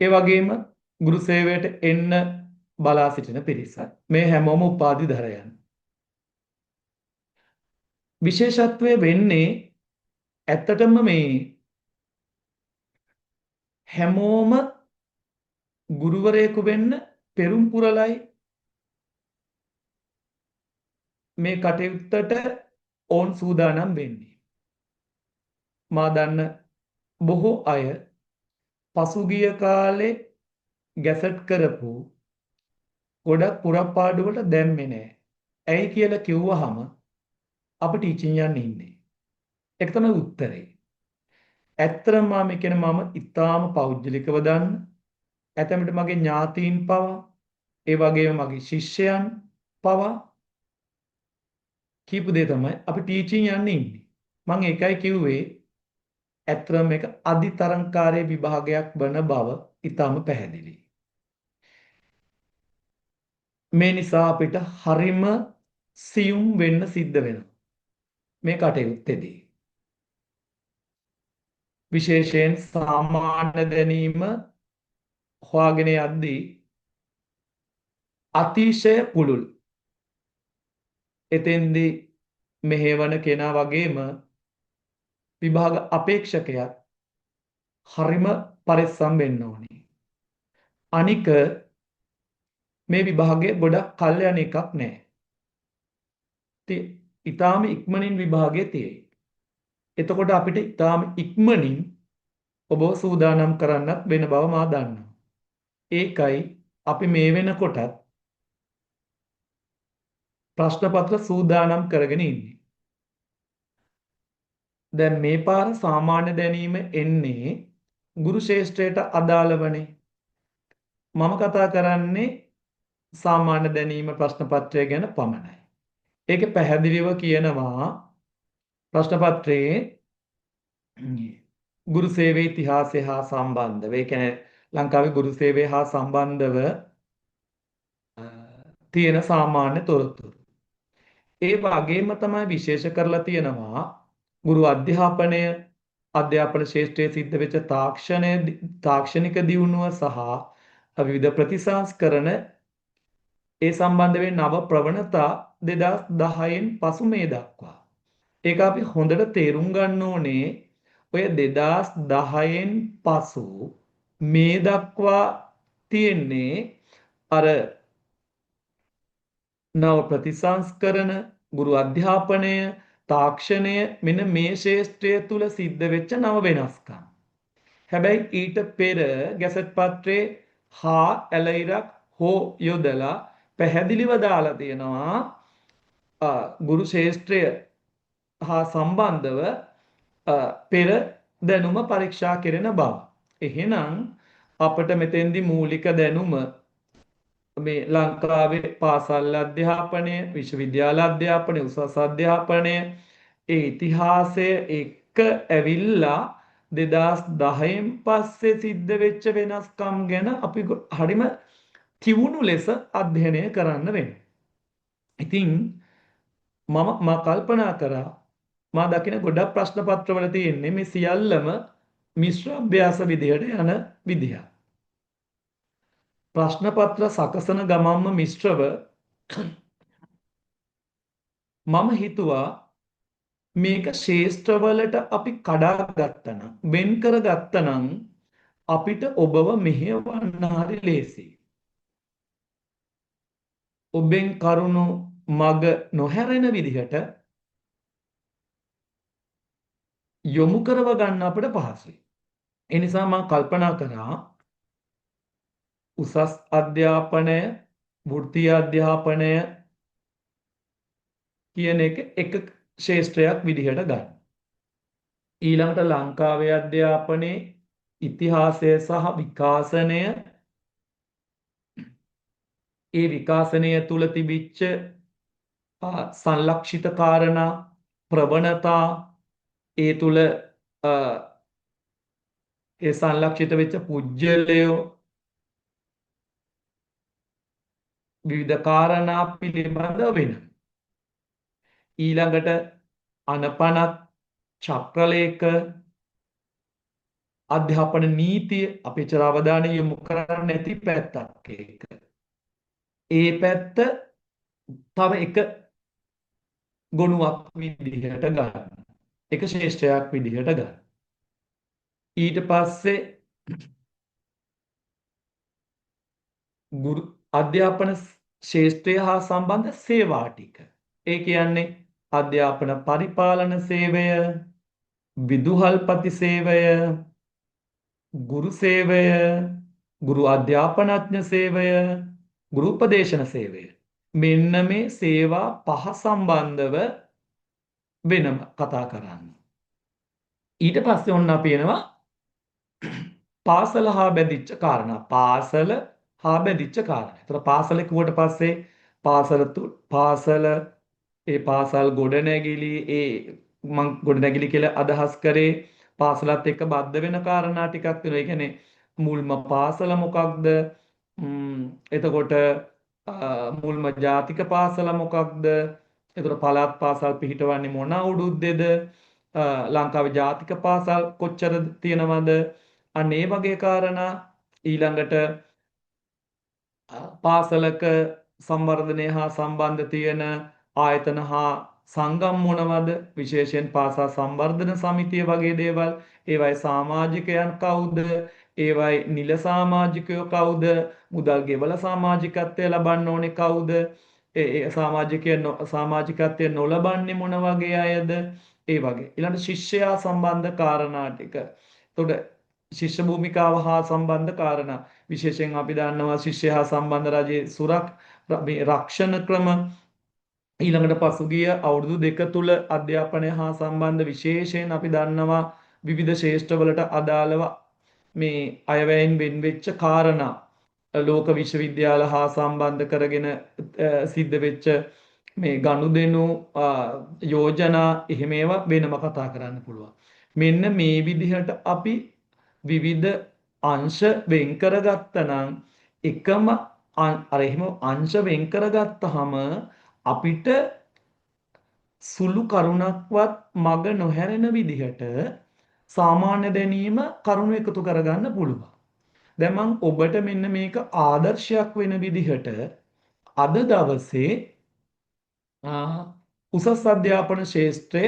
ඒ වගේම ගුරු සේවයට එන්න බලා සිටින පිරිස. මේ හැමෝම උපාධිධරයන්. විශේෂත්වය වෙන්නේ ඇත්තටම මේ හැමෝම ගුරුවරයෙකු වෙන්න පෙරම් පුරලයි මේ කටයුත්තට ඕන් සූදානම් වෙන්නේ. මා දන්න බොහෝ අය පසුගිය කාලේ ගැසට් කරපු ගොඩක් පුරප්පාඩු වලට දැම්මේ නැහැ. ඇයි කියලා කිව්වහම අප ටීචින් යන්න ඉන්නේ. ඒක තමයි උත්තරේ. ඇත්තටම මම කියන මම ඊටාම පෞද්ගලිකව දන්න ඇතැමට මගේ ඥාතීන් පවා ඒ වගේම මගේ ශිෂ්‍යයන් පවා කීප දේ තමයි අපි ටීචින් යන්න ඉන්නේ. මම ඒකයි කිව්වේ ඇත්තටම මේක අධිතරංකාරයේ විභාගයක් වන බව ඊටාම පැහැදිලි. මේ නිසා අපිට හරිම සියුම් වෙන්න සිද්ධ වෙනවා මේ කටයුත්තේදී. විශේෂයෙන් සාමාන්‍ය දැනීම හොයාගෙන යද්දී අතිශය පුළුල්. එතෙන්දී මෙහෙවන කෙනා වගේම විභාග අපේක්ෂකයක් හරිම පරිස්සම් වෙන්න ඕනේ. අනික මේ විභාගයේ ගොඩක් කල් යන එකක් නෑ. ඊටාම ඉක්මනින් විභාගයේ තියෙයි. එතකොට අපිට ඊටාම ඉක්මනින් ඔබව සූදානම් කරන්නත් වෙන බව මා දන්නවා. ඒකයි අපි මේ වෙනකොටත් ප්‍රශ්න පත්‍ර සූදානම් කරගෙන ඉන්නේ. දැන් මේ පාර සාමාන්‍ය දැනීම එන්නේ ගුරු ශේෂ්ත්‍රයට අදාළවනේ. මම කතා කරන්නේ සාමාන්‍ය දැනීම ප්‍රශ්න පත්‍රය ගැන පමණයි. ඒකේ පැහැදිලිව කියනවා ප්‍රශ්න පත්‍රයේ ගුරු සේවයේ ඉතිහාසය හා සම්බන්ධව, ඒ කියන්නේ ලංකාවේ ගුරු සේවය හා සම්බන්ධව තියෙන සාමාන්‍ය තොරතුරු. ඒ වගේම තමයි විශේෂ කරලා තියෙනවා ගුරු අධ්‍යාපනය, අධ්‍යාපන ශාස්ත්‍රයේ සිද්ධ වෙච්ච තාක්ෂණික දියුණුව සහ විවිධ ප්‍රතිසංස්කරණ ඒ සම්බන්ධ වෙන නව ප්‍රවණතා 2010න් පසු මේ දක්වා. ඒක අපි හොඳට තේරුම් ගන්න ඕනේ. ඔය 2010න් පසු මේ දක්වා තියෙන්නේ අර නව ප්‍රතිසංස්කරණ, ගුරු අධ්‍යාපනය, තාක්ෂණය මෙන්න මේ ශාස්ත්‍රය තුල සිද්ධ වෙච්ච නව වෙනස්කම්. හැබැයි ඊට පෙර ගැසට් පත්‍රයේ හා ඇලයිරක් හෝ යොදලා පැහැදිලිව දාලා තියෙනවා ගුරු ශාස්ත්‍රය හා සම්බන්ධව පෙර දැනුම පරීක්ෂා කෙරෙන බව. එහෙනම් අපිට මෙතෙන්දි මූලික දැනුම මේ ලංකාවේ පාසල් අධ්‍යාපනය, විශ්වවිද්‍යාල අධ්‍යාපනය, උසස් අධ්‍යාපනය ඒ ඉතිහාසය එක්ක ඇවිල්ලා 2010න් පස්සේ සිද්ධ වෙච්ච වෙනස්කම් ගැන අපි හරිම තියුණු ලෙස අධ්‍යයනය කරන්න වෙනවා. ඉතින් මම කල්පනා කරා මා දකින ගොඩක් ප්‍රශ්න පත්‍රවල තියෙන්නේ මේ සියල්ලම මිශ්‍ර අභ්‍යාස විදිහට යන විදිහ. ප්‍රශ්න පත්‍ර සකසන ගමන්ම මිශ්‍රව මම හිතුවා මේක ශාස්ත්‍රවලට අපි කඩා ගත්තනම්, වෙන් කර ගත්තනම් අපිට ඔබව මෙහෙවන්න හරි ලේසි. ඔබෙන් කරුණු මග නොහැරෙන විදිහට යොමු කරව ගන්න අපිට පහසුයි. ඒ නිසා මම කල්පනා කරා උසස් අධ්‍යාපනය, වෘත්තීය අධ්‍යාපනය කියන එක ශාස්ත්‍රයක් විදිහට ගන්න. ඊළඟට ලංකාවේ අධ්‍යාපනයේ ඉතිහාසය සහ විකාශනය, ඒ විකාශනය තුල තිබිච්ච සංලක්ෂිත කාරණා, ප්‍රවණතා, ඒ තුල ඒ සංලක්ෂිත වෙච්ච පුජ්‍යලයෝ විවිධ කාරණා පිළිබඳව වෙනවා. ඊළඟට අනපනත්, චක්‍රලේඛ, අධ්‍යාපන නීතිය අපේ චර අවධානය යොමු කරන්නේ නැති පැත්තක් ඒක. ඒ පැත්ත තව එක ගොනුවක් විදිහට ගන්න. එක ශාස්ත්‍රයක් විදිහට ගන්න. ඊට පස්සේ ගුරු අධ්‍යාපන ශාස්ත්‍රය හා සම්බන්ධ සේවා ටික. ඒ කියන්නේ අධ්‍යාපන පරිපාලන සේවය, විදුහල්පති සේවය, ගුරු සේවය, ගුරු අධ්‍යාපනඥ සේවය, ගුරු උපදේශන සේවය. මෙන්න මේ සේවා පහ සම්බන්ධව වෙනම කතා කරන්න. ඊට පස්සේ ඔන්න අපි එනවා පාසල හා බැඳිච්ච කාරණා. පාසල හා බැඳිච්ච කාරණා. ඒතර පාසල කිව්වට පස්සේ පාසල ඒ පාසල් ගොඩනැගිලි මං ගොඩනැගිලි කියලා අදහස් කරේ පාසලත් එක්ක බද්ධ වෙන කාරණා ටිකක් වෙනවා. ඒ කියන්නේ මුල්ම පාසල මොකක්ද? එතකොට මුල්ම ජාතික පාසල මොකක්ද? එතකොට පළාත් පාසල් පිහිටවන්නේ මොන අවුරුද්දේද? ලංකාවේ ජාතික පාසල් කොච්චර තියෙනවද? අන්න ඒ වගේ කාරණා. ඊළඟට පාසලක සංවර්ධනය හා සම්බන්ධ තියෙන ආයතන හා සංගම් මොනවද? විශේෂයෙන් පාසල් සංවර්ධන සමිතිය වගේ දේවල්. ඒවයි සමාජිකයන් කවුද? ඒවයි නිල සමාජිකයෝ කවුද? මුදල් ගෙවලා සමාජිකත්වය ලබන්න ඕනේ කවුද? ඒ සමාජිකත්වය නොලබන්නේ මොන වගේ අයද? ඒ වගේ. ඊළඟ ශිෂ්‍යයා සම්බන්ධ කාරණා ටික. එතකොට ශිෂ්‍ය භූමිකාව හා සම්බන්ධ කාරණා. විශේෂයෙන් අපි දන්නවා ශිෂ්‍ය හා සම්බන්ධ රජයේ රක්ෂණ ක්‍රම. ඊළඟට පසුගිය අවුරුදු දෙක තුල අධ්‍යාපනය හා සම්බන්ධ විශේෂයෙන් අපි දන්නවා විවිධ ශාස්ත්‍රවලට අදාළව මේ අයවැයෙන් වෙන් වෙච්ච කාරණා. ලෝක විශ්වවිද්‍යාල හා සම්බන්ධ කරගෙන සිද්ධ වෙච්ච මේ ගනුදෙනු යෝජනා එහෙම ඒවා වෙනම කතා කරන්න පුළුවන්. මෙන්න මේ විදිහට අපි විවිධ අංශ වෙන් කරගත්තනම් එකම අර එහෙම අංශ වෙන් කරගත්තාම අපිට සුළු කරුණක්වත් මග නොහැරෙන විදිහට සාමාන්‍ය දැනීම කරුණු එකතු කරගන්න පුළුවන්. දැන් මම ඔබට මෙන්න මේක ආදර්ශයක් වෙන විදිහට අද දවසේ උසස් අධ්‍යාපන ශාස්ත්‍රය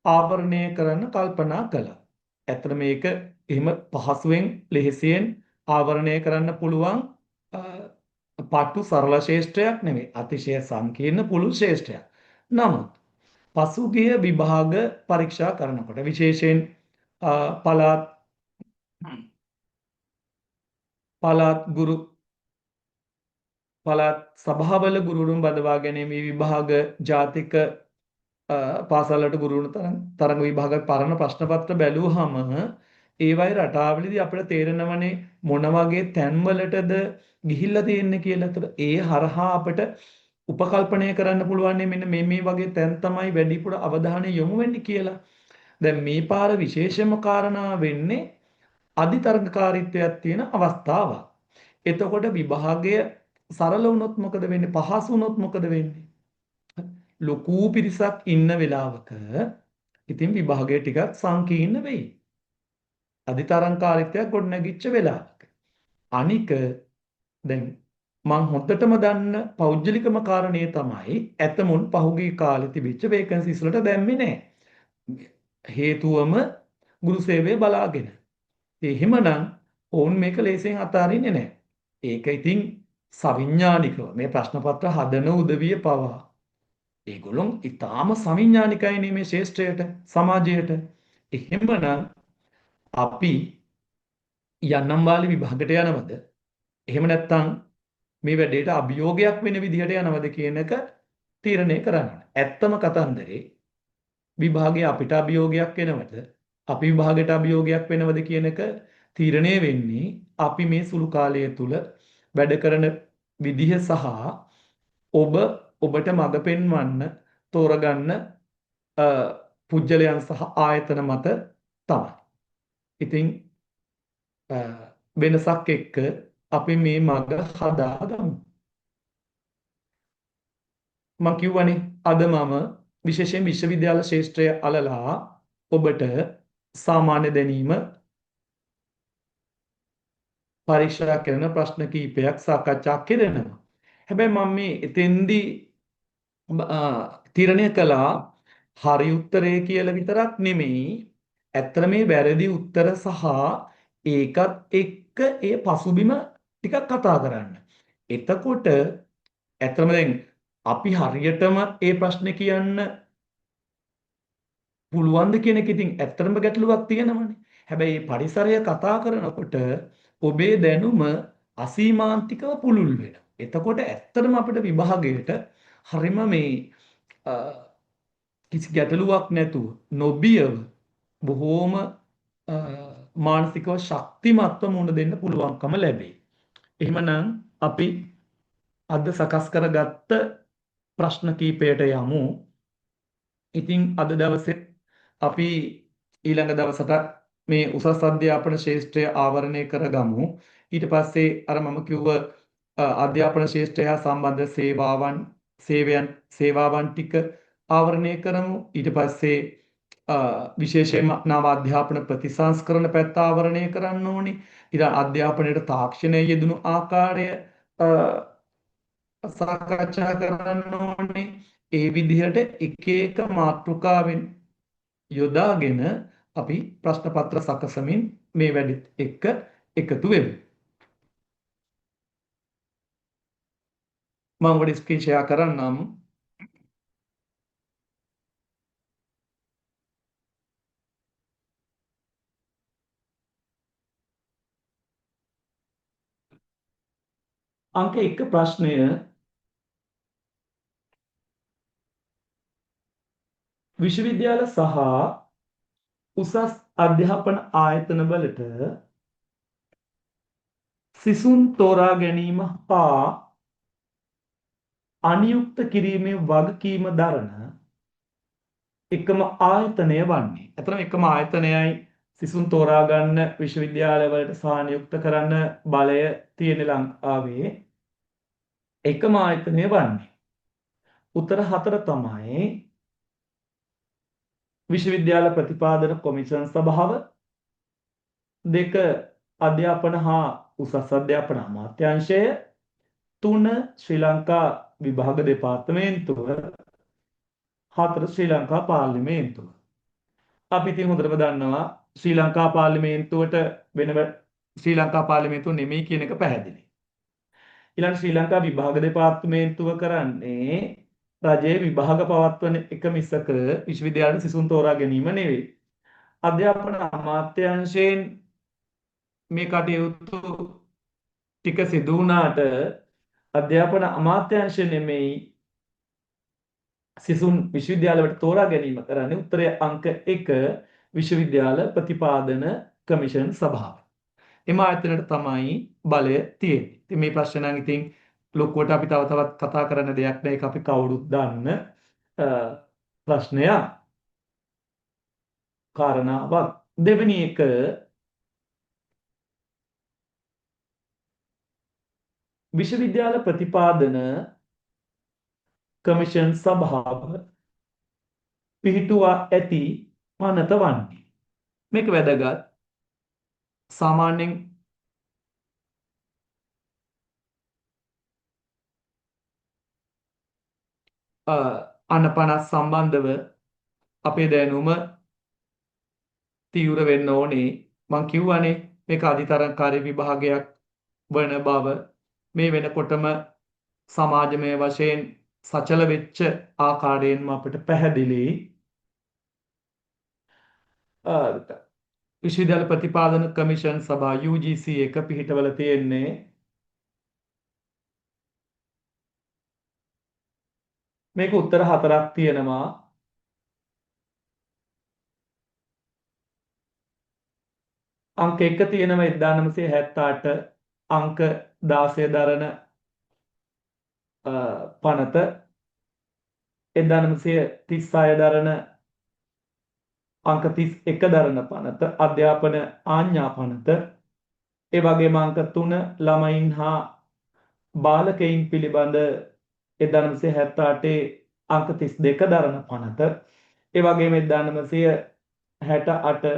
ආවරණය කරන්න කල්පනා කළා. ඇත්තට මේක එහෙම පහසුවෙන් ලෙහෙසියෙන් ආවරණය කරන්න පුළුවන් පාටු සරල ශාස්ත්‍රයක් නෙමෙයි. අතිශය සංකීර්ණ පුළුල් ශාස්ත්‍රයක්. නමුත් පසුගිය විභාග පරීක්ෂා කරනකොට විශේෂයෙන් පළාත් ගුරු පළාත් සභාවල ගුරුවරුන් බදවා ගැනීම විභාග ජාතික පාසලට ගුරුවරුන් තරඟ විභාග පරණ ප්‍රශ්න පත්‍ර බැලුවහම ඒවයි රටාවලදී අපිට තේරෙනවනේ මොන වගේ තැන්වලටද ගිහිල්ලා තියෙන්නේ කියලා. ඒතර ඒ හරහා අපිට උපකල්පනය කරන්න පුළුවන් මෙන්න මේ වගේ තැන් තමයි වැඩිපුර අවධානය යොමු වෙන්නේ කියලා. දැන් මේ පාර විශේෂම කාරණා වෙන්නේ අධිතරංගකාරීත්වයක් තියෙන අවස්ථාවක්. එතකොට විභාගය සරල වුණොත් මොකද වෙන්නේ? පහසු වුණොත් මොකද වෙන්නේ? ලොකු පිරිසක් ඉන්න වෙලාවක ඉතින් විභාගය ටිකක් සංකීර්ණ වෙයි. අධිතරංගකාරීත්වයක් ගොඩ නැගිච්ච වෙලාවක. අනික දැන් මම හොඳටම දන්න පෞද්ගලිකම කාරණේ තමයි ඇතමුන් පහුගිය කාලේ තිබිච්ච වේකන්සිස් වලට දැම්මේ නැහැ. හේතුවම ගුරු සේවය බලාගෙන. එහෙමනම් ඔවුන් මේක ලේසියෙන් අතාරින්නේ නැහැ. ඒක ඉතින් සවිඥානිකව මේ ප්‍රශ්න පත්‍ර හදන උදවිය පවා. ඒගොල්ලෝ ඊටාම සවිඥානිකයි මේ ශාස්ත්‍රයට සමාජයට. එහෙමනම් අපි යන්නම් වාලි විභාගයට යනවද? එහෙම නැත්නම් මේ වැඩේට අභියෝගයක් වෙන විදිහට යනවද කියන එක තීරණය කරන්න. ඇත්තම කතන්දරේ විභාගයේ අපිට අභියෝගයක් වෙනවද? අපි විභාගයට අභියෝගයක් වෙනවද කියන එක තීරණය වෙන්නේ අපි මේ සුළු කාලය තුල වැඩ කරන විදිහ සහ ඔබට මඟ පෙන්වන්න තෝරගන්න පුජ්‍යලයන් සහ ආයතන මත තමයි. ඉතින් වෙනසක් එක්ක අපි මේ මඟ හදාගමු. මම කියවනේ අද මම විශේෂයෙන් විශ්වවිද්‍යාල ශාස්ත්‍රය අලලා ඔබට සාමාන්‍ය දැනීම පරීක්ෂා කරන ප්‍රශ්න කීපයක් සාකච්ඡා කරනවා. හැබැයි මම මේ එතෙන්දී තීරණය කළා හරි උත්තරය කියලා විතරක් නෙමෙයි ඇත්තට මේ වැරදි උත්තර සහ ඒකත් එක්ක ඒ පසුබිම ටිකක් කතා කරන්න. එතකොට ඇත්තම දැන් අපි හරියටම ඒ ප්‍රශ්නේ කියන්න පුළුවන්ද කියන එක ඉතින් ඇත්තටම ගැටලුවක් තියෙනවනේ. හැබැයි මේ පරිසරය කතා කරනකොට ඔබේ දැනුම අසීමාන්තිකව පුළුල් වෙනවා. එතකොට ඇත්තටම අපිට විභාගයට හරිම මේ කිසි ගැටලුවක් නැතුව නොබියව බොහෝම මානසිකව ශක්තිමත්ව මුහුණ දෙන්න පුළුවන්කම ලැබේ. එහෙමනම් අපි අද සකස් කරගත්ත ප්‍රශ්න කීපයට යමු. ඉතින් අද දවසේ අපි ඊළඟ දවසට මේ උසස් අධ්‍යාපන ශාස්ත්‍රය ආවරණය කරගමු. ඊට පස්සේ අර මම කිව්ව අධ්‍යාපන ශාස්ත්‍රය සම්බන්ධ සේවාවන් ටික ආවරණය කරමු. ඊට පස්සේ විශේෂයෙන්ම නව අධ්‍යාපන ප්‍රතිසංස්කරණ පැත්ත ආවරණය කරන්න ඕනේ. ඊට අධ්‍යාපනයේ තාක්ෂණය යෙදුණු ආකාරය සාකච්ඡා කරන්න ඕනේ. ඒ විදිහට එක එක මාතෘකාවෙන් යොදාගෙන අපි ප්‍රශ්න පත්‍ර සකසමින් මේ වැඩිත් එක්ක එකතු වෙමු. මම ඔබට ස්ක්‍රීන් ෂෙයා කරන්නම්. අංක 1 ප්‍රශ්නය විශ්වවිද්‍යාල සහ උසස් අධ්‍යාපන ආයතන වලට සිසුන් තෝරා ගැනීම හා අනියුක්ත කිරීමේ වගකීම දරන එකම ආයතනය වන්නේ. එතන එකම ආයතනයයි සිසුන් තෝරා ගන්න විශ්වවිද්‍යාලවලට සානියුක්ත කරන්න බලය තියෙන ලංකාවේ එකම ආයතනය වන්නේ. උත්තර 4 තමයි විශ්වවිද්‍යාල ප්‍රතිපාදන කොමිෂන් සභාව, 2 අධ්‍යාපන හා උසස් අධ්‍යාපන අමාත්‍යාංශය, 3 ශ්‍රී ලංකා විභාග දෙපාර්තමේන්තුව, 4 ශ්‍රී ලංකා පාර්ලිමේන්තුව. අපි ඉතින් හොඳටම දන්නවා ශ්‍රී ලංකා පාර්ලිමේන්තුවට වෙනම ශ්‍රී ලංකා පාර්ලිමේන්තුව නෙමෙයි කියන එක පැහැදිලි. ඊළඟ ශ්‍රී ලංකා විභාග දෙපාර්තමේන්තුව කරන්නේ රජයේ විභාග පවත්වන එක මිසක විශ්වවිද්‍යාලයට සිසුන් තෝරා ගැනීම නෙවෙයි. අධ්‍යාපන අමාත්‍යාංශයෙන් මේ කටයුතු ටික සිදු වුණාට අධ්‍යාපන අමාත්‍යාංශය නෙමෙයි සිසුන් විශ්වවිද්‍යාලවලට තෝරා ගැනීම කරන්නේ. උත්තරය අංක 1 විශ්වවිද්‍යාල ප්‍රතිපාදන කමිෂන් සභාව. එම ආයතනයට තමයි බලය තියෙන්නේ. ඉතින් මේ ප්‍රශ්න නම් ඉතින් ලොකුවට අපි තව තවත් කතා කරන්න දෙයක් නෑ. ඒක අපි කවුරුත් දන්න ප්‍රශ්නයක්. කාරණාවක්. දෙවෙනි එක විශ්වවිද්‍යාල ප්‍රතිපාදන කමිෂන් සභාව පිහිටුවා ඇති පනත වන්නේ. මේක වැදගත්. සාමාන්‍යයෙන් අනපනත් සම්බන්ධව අපේ දැනුම තීව්‍ර වෙන්න ඕනේ. මං කිව්වනේ මේක අධිතරංකාරී විභාගයක් වන බව. මේ වෙනකොටම සමාජමය වශයෙන් සචල වෙච්ච ආකාරයෙන්ම අපිට පැහැදිලි. විශ්වවිද්‍යාල ප්‍රතිපාදන කමිෂන් සභා UGC එක පිහිටවල තියෙන්නේ මේක උත්තර 4ක් තියෙනවා. අංක 1 තියෙනවා 1978, අංක 16 දරන පනත, 1936 දරන අංක 31 දරන පනත, අධ්‍යාපන ආඥා පනත, ඒ වගේම අංක 3 ළමයින් හා බාලකයින් පිළිබඳ 1978 අංක 32 දරන පනත, ඒ වගේම 1968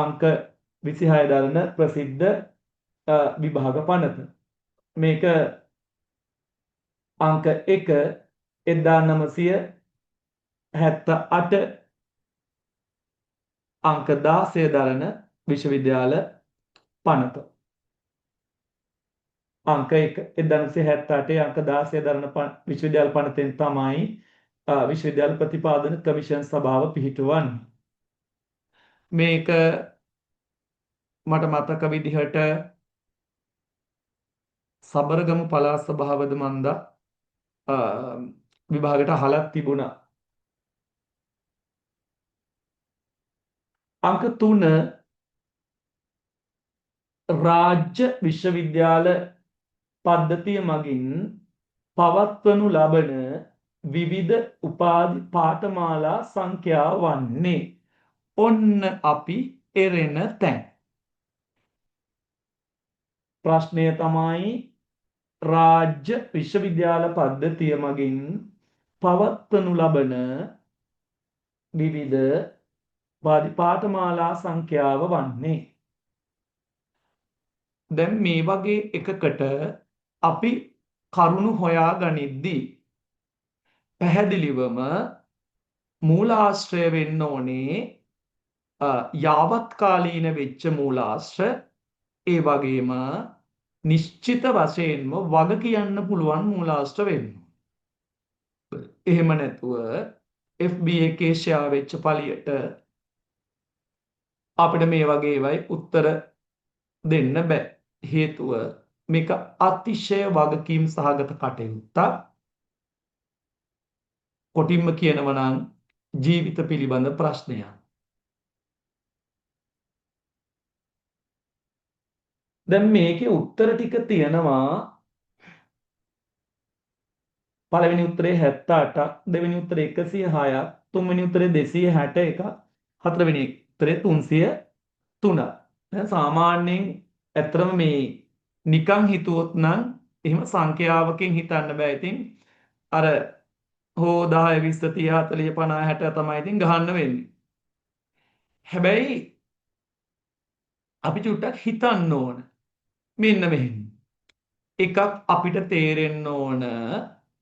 අංක 26 දරන ප්‍රසිද්ධ විභාග පනත. මේක අංක 1 1978 අංක 16 දරන විශ්වවිද්‍යාල පනත. අංක 1 1978 අංක 16 දරන විශ්වවිද්‍යාල පනතෙන් තමයි විශ්වවිද්‍යාල ප්‍රතිපාදන කමිෂන් සභාව පිහිටුවන්නේ. මේක මට මතක විදිහට සබරගමු පළාත් සභාවද මන්දා විභාගයට අහලක් තිබුණා. අංක 3 රාජ්‍ය විශ්වවිද්‍යාල පද්ධතිය මගින් පවත්වනු ලබන විවිධ උපාධි පාඨමාලා සංඛ්‍යාව වන්නේ. ඔන්න අපි එරෙන තැන්. ප්‍රශ්නය තමයි රාජ්‍ය විශ්වවිද්‍යාල පද්ධතිය මගින් පවත්වනු ලබන විවිධ පාඨමාලා සංඛ්‍යාව වන්නේ. දැන් මේ වගේ එකකට අපි කරුණු හොයා ගනිද්දී පැහැදිලිවම මූලාශ්‍රය වෙන්න ඕනේ යාවත්කාලීන වෙච්ච මූලාශ්‍ර. ඒ වගේම නිශ්චිත වශයෙන්ම වග කියන්න පුළුවන් මූලාශ්‍ර වෙන්න. එහෙම නැතුව FBA කේශයා වෙච්ච පළියට අපිට මේ වගේ ඒවායි උත්තර දෙන්න බෑ. හේතුව මේක අතිශය වගකීම් සහගත කටයුත්තක්. කොටින්ම කියනවා නම් ජීවිත පිළිබඳ ප්‍රශ්නයක්. දැන් මේකේ උත්තර ටික තියෙනවා. පළවෙනි උත්තරේ 78ක්, දෙවෙනි උත්තරේ 106ක්, තුන්වෙනි උත්තරේ 261ක්, හතරවෙනි උත්තරේ 303ක්. දැන් සාමාන්‍යයෙන් ඇත්තටම මේ නිකන් හිතුවොත් නම් එහෙම සංඛ්‍යාවකින් හිතන්න බෑ. ඉතින් අර හෝ 10 20 30 40 50 60 තමයි ඉතින් ගහන්න වෙන්නේ. හැබැයි අපි චුට්ටක් හිතන්න ඕන. මෙන්න මෙහෙම. එකක් අපිට තේරෙන්න ඕන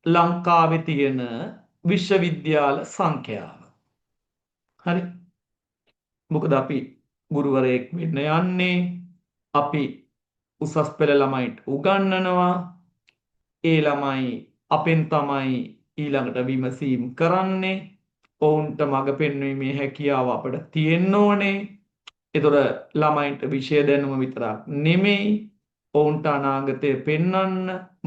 ලංකාවේ තියෙන විශ්වවිද්‍යාල සංඛ්‍යාව. හරි. මොකද අපි ගුරුවරයෙක් වෙන්න යන්නේ. අපි උසස් පෙළ ළමයිට උගන්වනවා. ඒ ළමයි අපෙන් තමයි ඊළඟට විමසීම් කරන්නේ. ඔවුන්ට මඟ පෙන්වීමේ හැකියාව අපිට තියෙන්න ඕනේ. ඒතර ළමයින්ට විෂය දැනුම විතරක් නෙමෙයි, ඔවුන්ට අනාගතය පෙන්වන්න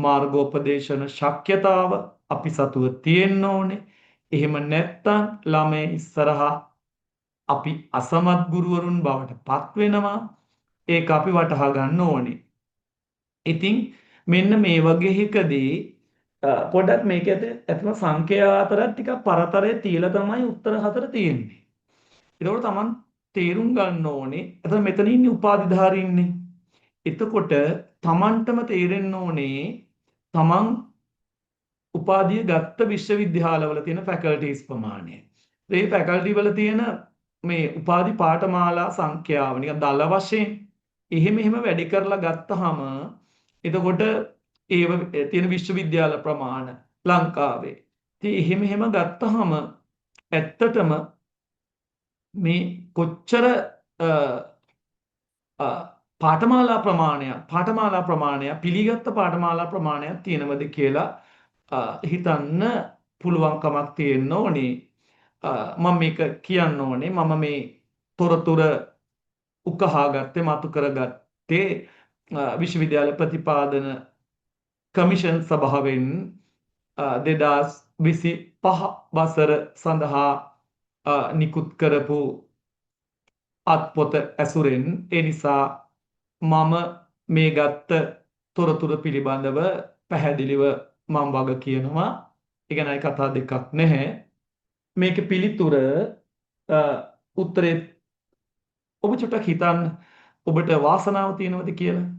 මාර්ගෝපදේශන ශක්‍යතාව අපි සතුව තියෙන්න ඕනේ. එහෙම නැත්තම් ළමයි ඉස්සරහා අපි අසමත් ගුරුවරුන් බවට පත් වෙනවා. ඒක අපි වටහා ගන්න ඕනේ. ඉතින් මෙන්න මේ වගේ එකදී පොඩ්ඩක් මේක ඇත්තම සංඛ්‍යා අතරත් ටිකක් පරතරය තියලා තමයි උත්තර හතර තියෙන්නේ. ඒකෝට Taman තේරුම් ගන්න ඕනේ. එතන මෙතන ඉන්නේ උපාධිධාරී ඉන්නේ. එතකොට Tamanටම තේරෙන්න ඕනේ Taman උපාධිය ගත්ත විශ්වවිද්‍යාලවල තියෙන ෆැකල්ටිස් ප්‍රමාණය. මේ ෆැකල්ටි වල තියෙන මේ උපාධි පාඨමාලා සංඛ්‍යාව නිකන් දල වශයෙන් එහෙම වැඩි කරලා ගත්තාම එතකොට ඒව තියෙන විශ්වවිද්‍යාල ප්‍රමාණ ලංකාවේ. ඉතින් එහෙම ගත්තාම ඇත්තටම මේ කොච්චර පාඨමාලා ප්‍රමාණයක් පිළිගත්ත පාඨමාලා ප්‍රමාණයක් තියෙනවද කියලා හිතන්න පුළුවන්කමක් තියෙන්න ඕනේ. මම මේක කියන්න ඕනේ. මම මේ තොරතුර උකහා ගත්තේ මතු කරගත්තේ විශ්වවිද්‍යාල ප්‍රතිපාදන කමිෂන් සභාවෙන් 2025 වසර සඳහා නිකුත් කරපු අත්පොත ඇසුරෙන්. ඒ නිසා මම මේ ගත්ත තොරතුර පිළිබඳව පැහැදිලිව මම වග කියනවා. ඒ ගැන කතා දෙකක් නැහැ. මේක පිළිතුර උත්තරේ ඔබ චුට්ටක් හිතන්න. ඔබට වාසනාව තියෙනවද කියලා.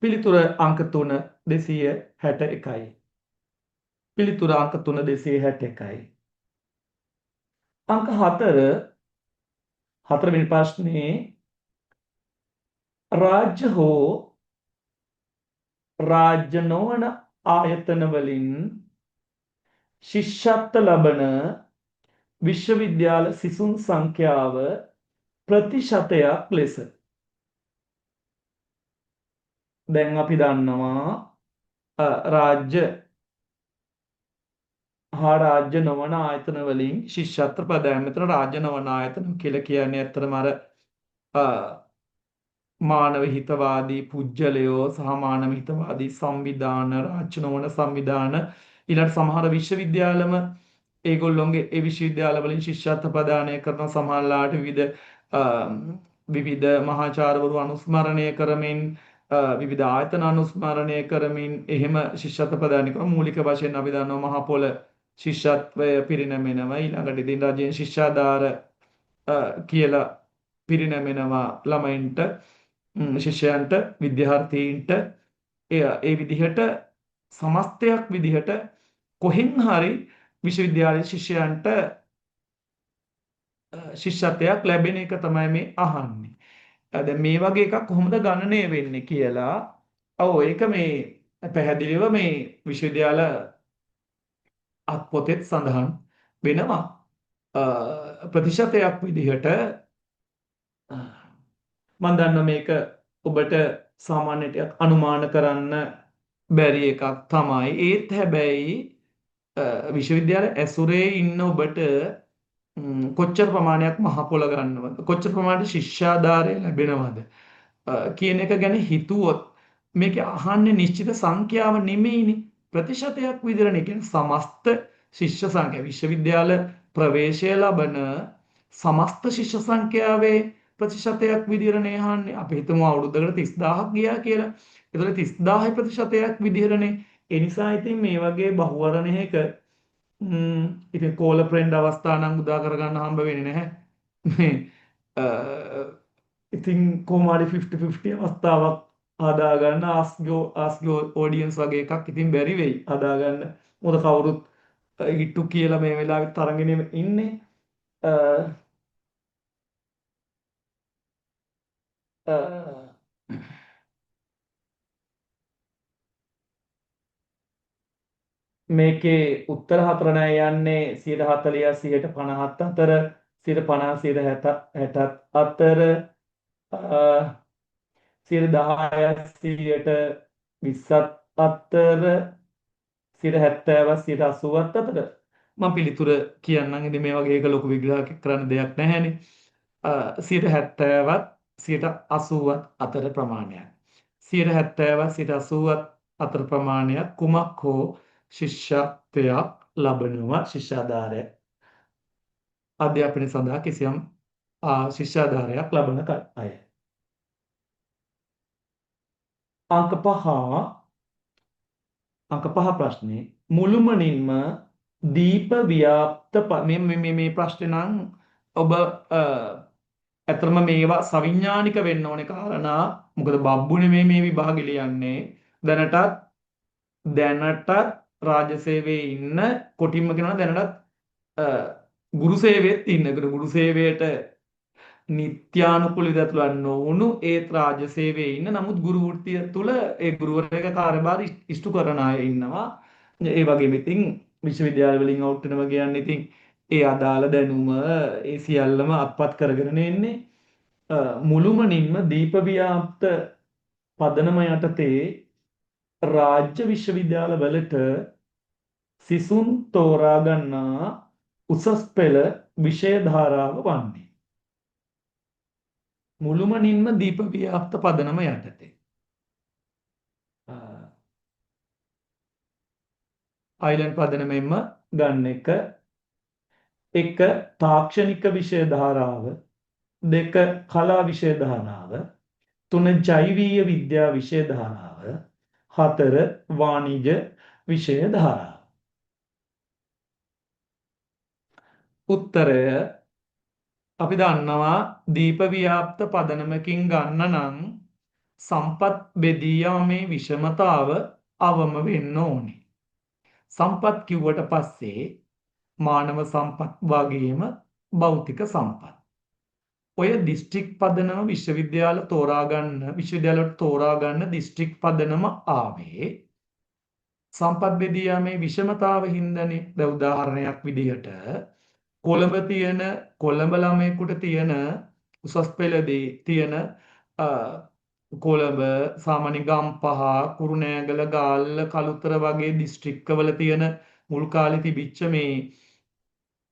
පිළිතුර අංක 3 261යි. පිළිතුර අංක 3 261යි. අංක 4 හතරවෙනි ප්‍රශ්නේ රාජ්‍ය හෝ රාජ්‍ය නොවන ආයතන වලින් ශිෂ්‍යත්ව ලබන විශ්වවිද්‍යාල සිසුන් සංඛ්‍යාව ප්‍රතිශතයක් ලෙස. දැන් අපි දන්නවා රාජ්‍ය හා රාජ්‍ය නොවන ආයතන වලින් ශිෂ්‍යත්ව ප්‍රදානය. මෙතන රාජ්‍ය නොවන ආයතන කියලා කියන්නේ ඇත්තටම අර මානව හිතවාදී පුජ්‍යලයෝ සහ මානව හිතවාදී සංවිධාන, රාජ්‍ය නොවන සංවිධාන, ඊළඟ සමහර විශ්වවිද්‍යාලම ඒගොල්ලොන්ගේ ඒ විශ්වවිද්‍යාල වලින් ශිෂ්‍යත්ව ප්‍රදානය කරන සමහරලාට විවිධ මහාචාර්යවරු අනුස්මරණය කරමින් විවිධ ආයතන අනුස්මරණය කරමින් එහෙම ශිෂ්‍යත්ව ප්‍රදානය කරන මූලික වශයෙන් අපි දන්නවා මහ පොළ ශිෂ්‍යත්වය පිරිනැමෙනවා. ඊළඟට ඉතින් රජයෙන් ශිෂ්‍යාධාර කියලා පිරිනැමෙනවා ළමයින්ට, ශිෂ්‍යයන්ට, විද්‍යාර්ථීන්ට. ඒ විදිහට සමස්තයක් විදිහට කොහෙන් හරි විශ්වවිද්‍යාලයේ ශිෂ්‍යයන්ට ශිෂ්‍යත්වයක් ලැබෙන එක තමයි මේ අහන්නේ. දැන් මේ වගේ එකක් කොහොමද ගණනය වෙන්නේ කියලා. ඒක මේ පැහැදිලිව මේ විශ්වවිද්‍යාල අත්පොතේ සඳහන් වෙනවා. ප්‍රතිශතයක් විදිහට මම දන්නවා මේක ඔබට සාමාන්‍යයෙන් අනුමාන කරන්න බැරි එකක් තමයි. ඒත් හැබැයි විශ්වවිද්‍යාල ඇසුරේ ඉන්න ඔබට කොච්චර ප්‍රමාණයක් මහ පොළ ගන්නවද, කොච්චර ප්‍රමාණයට ශිෂ්‍යාධාරය ලැබෙනවද කියන එක ගැන හිතුවොත් මේක අහන්නේ නිශ්චිත සංඛ්‍යාව නෙමෙයිනේ, ප්‍රතිශතයක් විදිහටනේ. කියන්නේ සමස්ත ශිෂ්‍ය සංඛ්‍යාව, විශ්වවිද්‍යාල ප්‍රවේශය ලබන සමස්ත ශිෂ්‍ය සංඛ්‍යාවේ ප්‍රතිශතයක් විදිහටනේ අහන්නේ. අපි හිතමු අවුරුද්දකට 30000ක් ගියා කියලා. ඒතකොට 30000 ප්‍රතිශතයක් විදිහටනේ. ඒ නිසා ඉතින් මේ වගේ බහුවරණයක ඉතින් කෝල ෆ්‍රෙන්ඩ් අවස්ථා නම් උදා කරගන්න හම්බ වෙන්නේ නැහැ. මේ ඉතින් කොහොම හරි 50-50 අවස්ථාවක් හදාගන්න ආස්ගෝ ඔඩියන්ස් වගේ එකක් ඉතින් බැරි වෙයි හදාගන්න. මොකද කවුරුත් ඉට්ටු කියලා මේ වෙලාවෙත් තරගෙන ඉන්නේ. අ, අ, මේකේ උත්තර හතර නෑ යන්නේ 140 150 අතර 150 160 අතර 10ක් 120ක් අතර 70ක් 80ක් අතර මම පිළිතුර කියන්නම්. ඉතින් මේ වගේ එක ලොකු විග්‍රහ කරන්න දෙයක් නැහැනේ. 70ක් 80ක් අතර ප්‍රමාණයක් 70ක් 80ක් අතර ප්‍රමාණයක් කුමක් හෝ ශිෂ්‍යත්වයක් ලබනවා ශිෂ්‍යාධාරය අධ්‍යාපනය සඳහා කිසියම් ශිෂ්‍යාධාරයක් ලබන අය. අංක 5 ප්‍රශ්නේ මුළුමනින්ම දීප ව්‍යාප්ත මේ ප්‍රශ්නේ නම් ඔබ ඇත්තටම මේවා සවිඥානික වෙන්න ඕනේ කාරණා. මොකද බබ්බුනේ මේ විභාගෙ ලියන්නේ දැනටත් රාජ්‍ය සේවයේ ඉන්න කොටින්ම කියනවා දැනටත් ගුරු සේවයේත් ඉන්න. ඒකට ගුරු සේවයට නිත්‍යානුකූල විදිහට නොවුණු ඒත් රාජ්‍ය සේවයේ ඉන්න නමුත් ගුරු වෘත්තිය තුල ඒ ගුරුවරයාගේ කාර්යභාර ඉෂ්ටු කරන අය ඉන්නවා. ඒ වගේම ඉතින් විශ්වවිද්‍යාල වලින් අවුට් වෙනවා කියන්නේ ඉතින් ඒ අදාළ දැනුම ඒ සියල්ලම අත්පත් කරගෙන එන්නේ. මුළුමනින්ම දීප ව්‍යාප්ත පදනම යටතේ රාජ්‍ය විශ්වවිද්‍යාල වලට සිසුන් තෝරා ගන්නා උසස් පෙළ විෂය ධාරාව වන්නේ මුළුමනින්ම දීප ව්‍යාප්ත පදනම යටතේ අයිලන්ඩ් පදනමෙන්ම ගන්න එක තාක්ෂණික විෂය ධාරාව, දෙක කලා විෂය ධාරාව, තුන ජෛවීය විද්‍යා විෂය ධාරාව, හතර වාණිජ විෂය ධාරාව. උත්තරය අපි දන්නවා දීප ව්‍යාප්ත පදනමකින් ගන්න නම් සම්පත් බෙදී යාමේ විෂමතාව අවම වෙන්න ඕනේ. සම්පත් කිව්වට පස්සේ මානව සම්පත් වගේම භෞතික සම්පත්. ඔය දිස්ත්‍රික් පදනම විශ්වවිද්‍යාලවලට තෝරා ගන්න දිස්ත්‍රික් පදනම ආවේ සම්පත් බෙදී යාමේ විෂමතාව හින්දානේ. දැන් උදාහරණයක් විදිහට කොළඹ ළමයෙකුට තියෙන උසස් පෙළදී තියෙන කොළඹ සාමාන්‍ය ගම්පහ කුරුණෑගල ගාල්ල කළුතර වගේ දිස්ත්‍රික්කවල තියෙන මුල් කාලේ තිබිච්ච මේ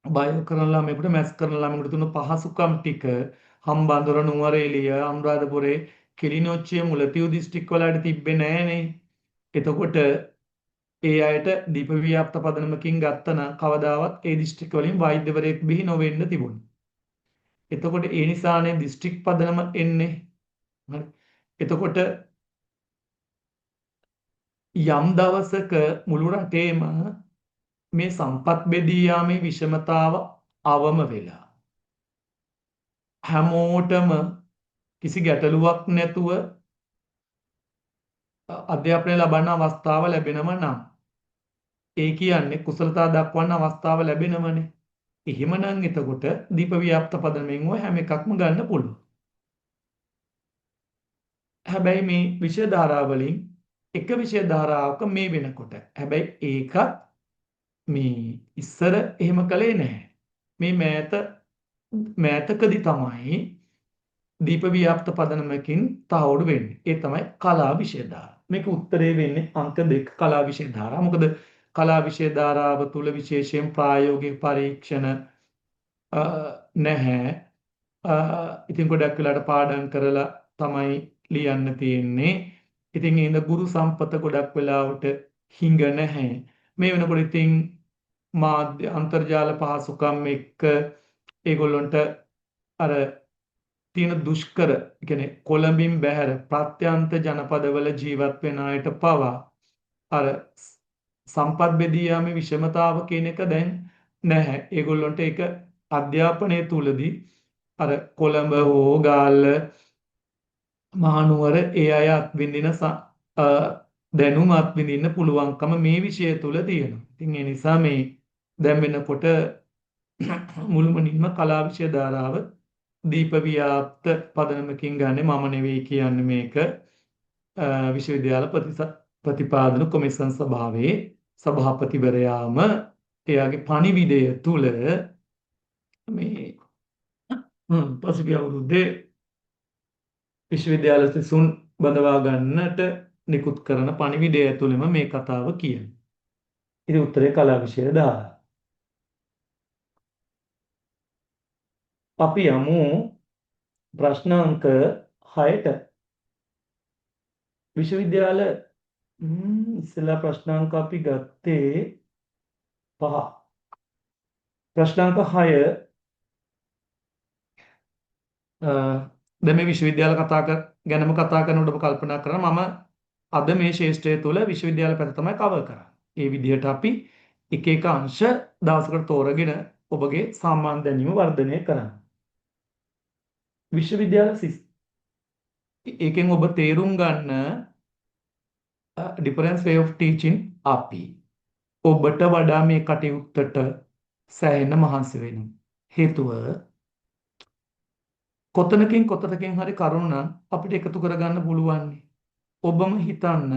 බයෝ කරන ළමයෙකුට මැස් කරන ළමයෙකුට තුන පහසුකම් ටික හම්බන්තොට නුවරඑළිය අනුරාධපුරේ කිලිනොච්චිය මුලතිව් දිස්ත්‍රික්කවලට තිබ්බේ නෑනේ. එතකොට ඒ අයට දීප ව්‍යාප්ත පදනමකින් ගත්තන කවදාවත් ඒ දිස්ත්‍රික්ක වලින් වෛද්‍යවරයෙක් බිහි නොවෙන්න තිබුණේ. එතකොට ඒ නිසානේ දිස්ත්‍රික් පදනම එන්නේ. හරි. එතකොට යම් දවසක මුළු රටේම මේ සම්පත් බෙදී යාමේ විෂමතාව අවම වෙලා හැමෝටම කිසි ගැටලුවක් නැතුව අධ්‍යාපනය ලබන්න අවස්ථාව ලැබෙනව නම් ඒ කියන්නේ කුසලතා දක්වන්න අවස්ථාව ලැබෙනවනේ. එහෙමනම් එතකොට දීප ව්‍යාප්ත පදනමෙන් ඔය හැම එකක්ම ගන්න පුළුවන්. හැබැයි මේ විෂය ධාරාවලින් එක විෂය ධාරාවක මේ වෙනකොට හැබැයි ඒකත් මේ ඉස්සර එහෙම කළේ නැහැ. මේ මෑතකදී තමයි දීප ව්‍යාප්ත පදනමකින් තහවුරු වෙන්නේ. ඒ තමයි කලා විෂය ධාරාව. මේක උත්තරේ වෙන්නේ අංක 2 කලා විෂය ධාරාව. මොකද කලා විෂය ධාරාව තුල විශේෂයෙන් ප්‍රායෝගික පරීක්ෂණ නැහැ. ඉතින් ගොඩක් වෙලාට පාඩම් කරලා තමයි ලියන්න තියෙන්නේ. ඉතින් ඒඳ ගුරු සම්පත ගොඩක් වෙලාවට හිඟ නැහැ. මේ වෙනකොට ඉතින් මාධ්‍ය අන්තර්ජාල පහසුකම් එක්ක ඒගොල්ලන්ට අර තියෙන දුෂ්කර කියන්නේ කොළඹින් බැහැර ප්‍රත්‍යන්ත ජනපදවල ජීවත් වෙන අයට පවා අර සම්පත් බෙදී යාමේ විෂමතාව කියන එක දැන් නැහැ. ඒගොල්ලන්ට ඒක අධ්‍යාපනය තුලදී අර කොළඹ හෝ ගාල්ල මහනුවර ඒ අය අත්විඳින දැනුම අත්විඳින්න පුළුවන්කම මේ විෂය තුල තියෙනවා. ඉතින් ඒ නිසා මේ දැන් වෙනකොට මුළුමනින්ම කලා විෂය ධාරාව දීප ව්‍යාප්ත පදනමකින් ගන්න මම නෙවෙයි කියන්නේ මේක විශ්වවිද්‍යාල ප්‍රතිපාදන කොමිසම් සභාවේ සභාපතිවරයාම එයාගේ පණිවිඩය තුල මේ පසුගිය අවුරුද්දේ විශ්වවිද්‍යාල සිසුන් බඳවා ගන්නට නිකුත් කරන පණිවිඩය ඇතුළෙම මේ කතාව කියන්නේ. ඉතින් උත්තරේ කලා විෂය දාලා. අපි යමු ප්‍රශ්න අංක 6ට. විශ්වවිද්‍යාල ඉස්සෙල්ලා ප්‍රශ්න අංක අපි ගත්තේ 5. ප්‍රශ්න අංක 6 දැන් මේ විශ්වවිද්‍යාල ගැනම කතා කරනකොට ඔබ කල්පනා කරනවා මම අද මේ ශාස්ත්‍රය තුළ විශ්වවිද්‍යාල පැත්ත තමයි කවර් කරන්නේ. ඒ විදිහට අපි එක එක අංශ දවසකට තෝරගෙන ඔබගේ සාමාන්‍ය දැනීම වර්ධනය කරන්න. විශ්වවිද්‍යාල ඒකෙන් ඔබ තේරුම් ගන්න difference way of teaching අපි ඔබට වඩා මේ කටයුත්තට සෑහෙන මහන්සි වෙනවා. හේතුව කොතනකින් හරි කරුණ නම් අපිට එකතු කරගන්න පුළුවන්. ඔබම හිතන්න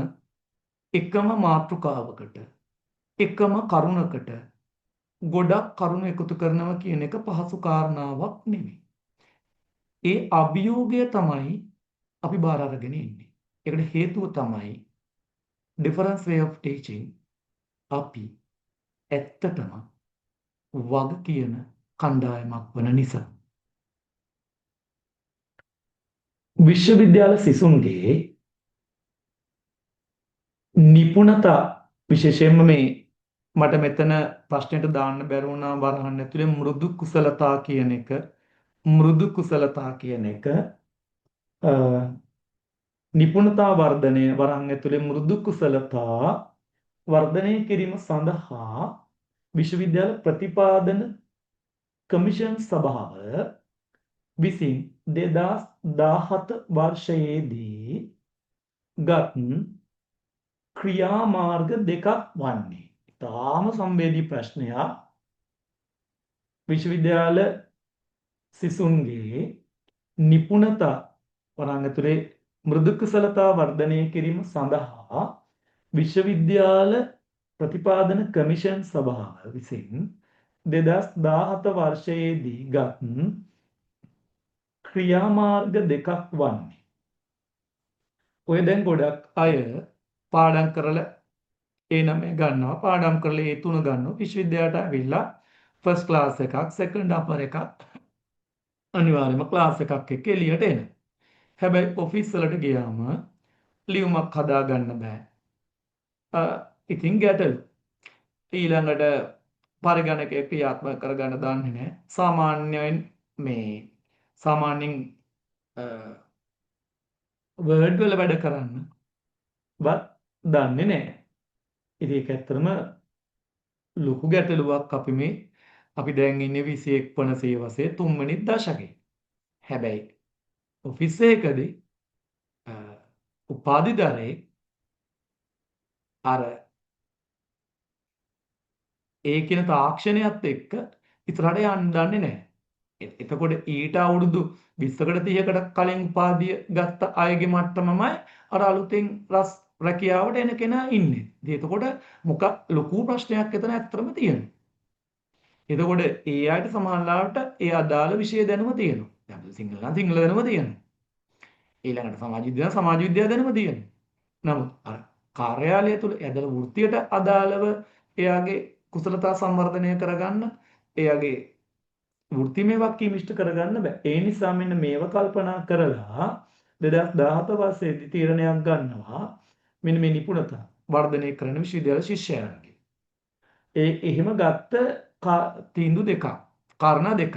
එකම මාතෘකාවකට එකම කරුණකට ගොඩක් කරුණු එකතු කරනවා කියන එක පහසු කාරණාවක් නෙවෙයි. ඒ අභියෝගය තමයි අපි බාර අරගෙන ඉන්නේ. ඒකට හේතුව තමයි difference way of teaching අපි ඇත්තටම වග කියන කණ්ඩායමක් වන නිසා. විශ්වවිද්‍යාල සිසුන්ගේ නිපුණතා විශේෂයෙන්ම මේ මට මෙතන ප්‍රශ්නෙට දාන්න බැරි වුණා වරහන් ඇතුලේ මෘදු කුසලතා කියන එක නිපුණතා වර්ධනය වරහන් ඇතුලේ මෘදු කුසලතා වර්ධනය කිරීම සඳහා විශ්වවිද්‍යාල ප්‍රතිපාදන කමිෂන් සභාව විසින් 2017 වර්ෂයේදී ගත් ක්‍රියාමාර්ග දෙකක් වන්නේ. තාම සංවේදී ප්‍රශ්නයක්. විශ්වවිද්‍යාල සිසුන්ගේ නිපුණතා වරන් ඇතුලේ මෘදු කුසලතා වර්ධනය කිරීම සඳහා විශ්වවිද්‍යාල ප්‍රතිපාදන කමිෂන් සභාව විසින් 2017 වර්ෂයේදී ගත් ක්‍රියාමාර්ග දෙකක් වන්නේ. ඔය දැන් ගොඩක් අය පාඩම් කරලා ඒ නමේ ගන්නවා පාඩම් කරලා ඒ තුන ගන්නවා විශ්වවිද්‍යාලයට ඇවිල්ලා ෆස්ට් ක්ලාස් එකක් සෙකන්ඩ් අපර් එකක් අනිවාර්යයෙන්ම ක්ලාස් එකක් එක්ක එළියට එනවා. හැබැයි ඔෆිස් වලට ගියාම ලියුමක් හදා ගන්න බෑ. ඉතින් ගැටලු. ඊළඟට පරිගණකය ක්‍රියාත්මක කරගන්න දන්නේ නැහැ. සාමාන්‍යයෙන් වර්ඩ් වල වැඩ කරන්න වත් දන්නේ නැහැ. ඉතින් ඒක ඇත්තටම ලොකු ගැටලුවක් අපි දැන් ඉන්නේ 21 වන සියවසේ 3 වෙනි දශකේ. හැබැයි ඔෆිස් එකකදී උපාධිධරේ අර ඒ කියන තාක්ෂණයත් එක්ක ඉතරට යන්න දන්නේ නැහැ. එතකොට ඊට අවුරුදු 20කට 30කට කලින් උපාධිය ගත්ත අයගේ මට්ටමමයි අර අලුතෙන් රැකියාවට එන කෙනා ඉන්නේ. ඉතින් එතකොට මොකක් ලොකු ප්‍රශ්නයක් එතන ඇත්තටම තියෙනවා. එතකොට ඒ අයට සමානලාවට ඒ අදාළ විෂය දැනුම තියෙනවා. දැන් සිංහල නම් සිංහල දැනුම තියෙනවා. ඊළඟට සමාජ විද්‍යාව දැනුම තියෙනවා. නමුත් අර කාර්යාලය තුල ඇදලා වෘත්තියට අදාළව එයාගේ කුසලතා සංවර්ධනය කරගන්න එයාගේ වෘත්තිමය වක්කීම් ඉෂ්ට කරගන්න බෑ. ඒ නිසා මෙන්න මේව කල්පනා කරලා 2017 වර්ෂයේදී තීරණයක් ගන්නවා මෙන්න මේ නිපුණතා වර්ධනය කරන විශ්වවිද්‍යාල ශිෂ්‍යයන්ගේ. එහෙම ගත්ත තීන්දුව දෙකක්, කාරණා දෙකක්.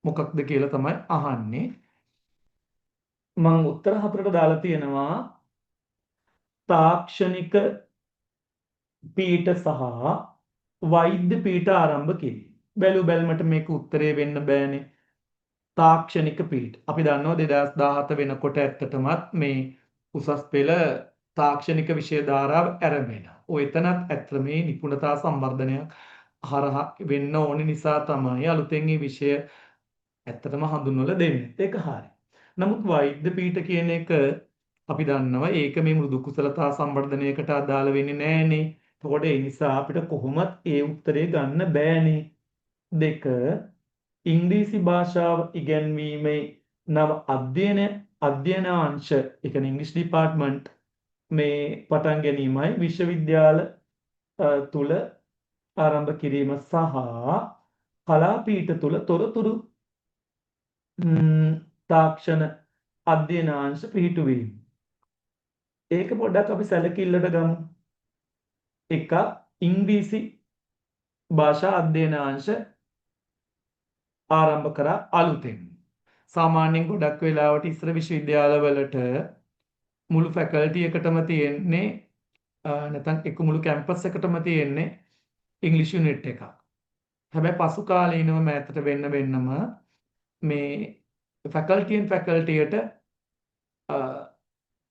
මොකක්ද කියලා තමයි අහන්නේ. මම උත්තර හතරට දාලා තියෙනවා තාක්ෂණික පීඨ සහ වෛද්‍ය පීඨ ආරම්භ කිරීම. බැලු බැලමට මේක උත්තරේ වෙන්න බෑනේ. තාක්ෂණික පීඨ. අපි දන්නවා 2017 වෙනකොට ඇත්තටමත් මේ උසස් පෙළ තාක්ෂණික විෂය ධාරාව ආරම්භෙනවා. ඔය එතනත් ඇත්ත මේ නිපුණතා සංවර්ධනයක් හරහා වෙන්න ඕනි නිසා තමයි අලුතෙන් මේ විෂය ඇත්තටම හඳුන්වලා දෙන්නේ. ඒක හරි. නමුත් වෛද්‍ය පීඨ කියන එක අපි දන්නවා ඒක මේ මෘදු කුසලතා සංවර්ධනයකට අදාළ වෙන්නේ නැහනේ. එතකොට ඒ නිසා අපිට කොහොමත් ඒ උත්තරේ ගන්න බෑනේ. දෙක ඉංග්‍රීසි භාෂාව ඉගෙනීමේ නව අධ්‍යයනාංශ ඒ කියන්නේ ඉංග්‍රීසි ඩිපාර්ට්මන්ට් මේ පටන් ගැනීමයි විශ්වවිද්‍යාල තුල ආරම්භ කිරීම සහ කලාපීඨ තුල තොරතුරු තාක්ෂණ අධ්‍යයනාංශ පිහිටුවීම. ඒක පොඩ්ඩක් අපි සැලකිල්ලට ගමු. එකක් ඉංග්‍රීසි භාෂා අධ්‍යයනාංශ ආරම්භ කරා අලුතෙන්. සාමාන්‍යයෙන් ගොඩක් වෙලාවට ඉස්සර විශ්වවිද්‍යාලවලට මුළු ෆැකල්ටි එකටම තියෙන්නේ නැත්නම් එක මුළු කැම්පස් එකටම තියෙන්නේ ඉංග්‍රීසි යුනිට් එකක්. හැබැයි පසු කාලීනව මෑතට වෙන්නම මේ ෆැකල්ටියෙන් ෆැකල්ටියට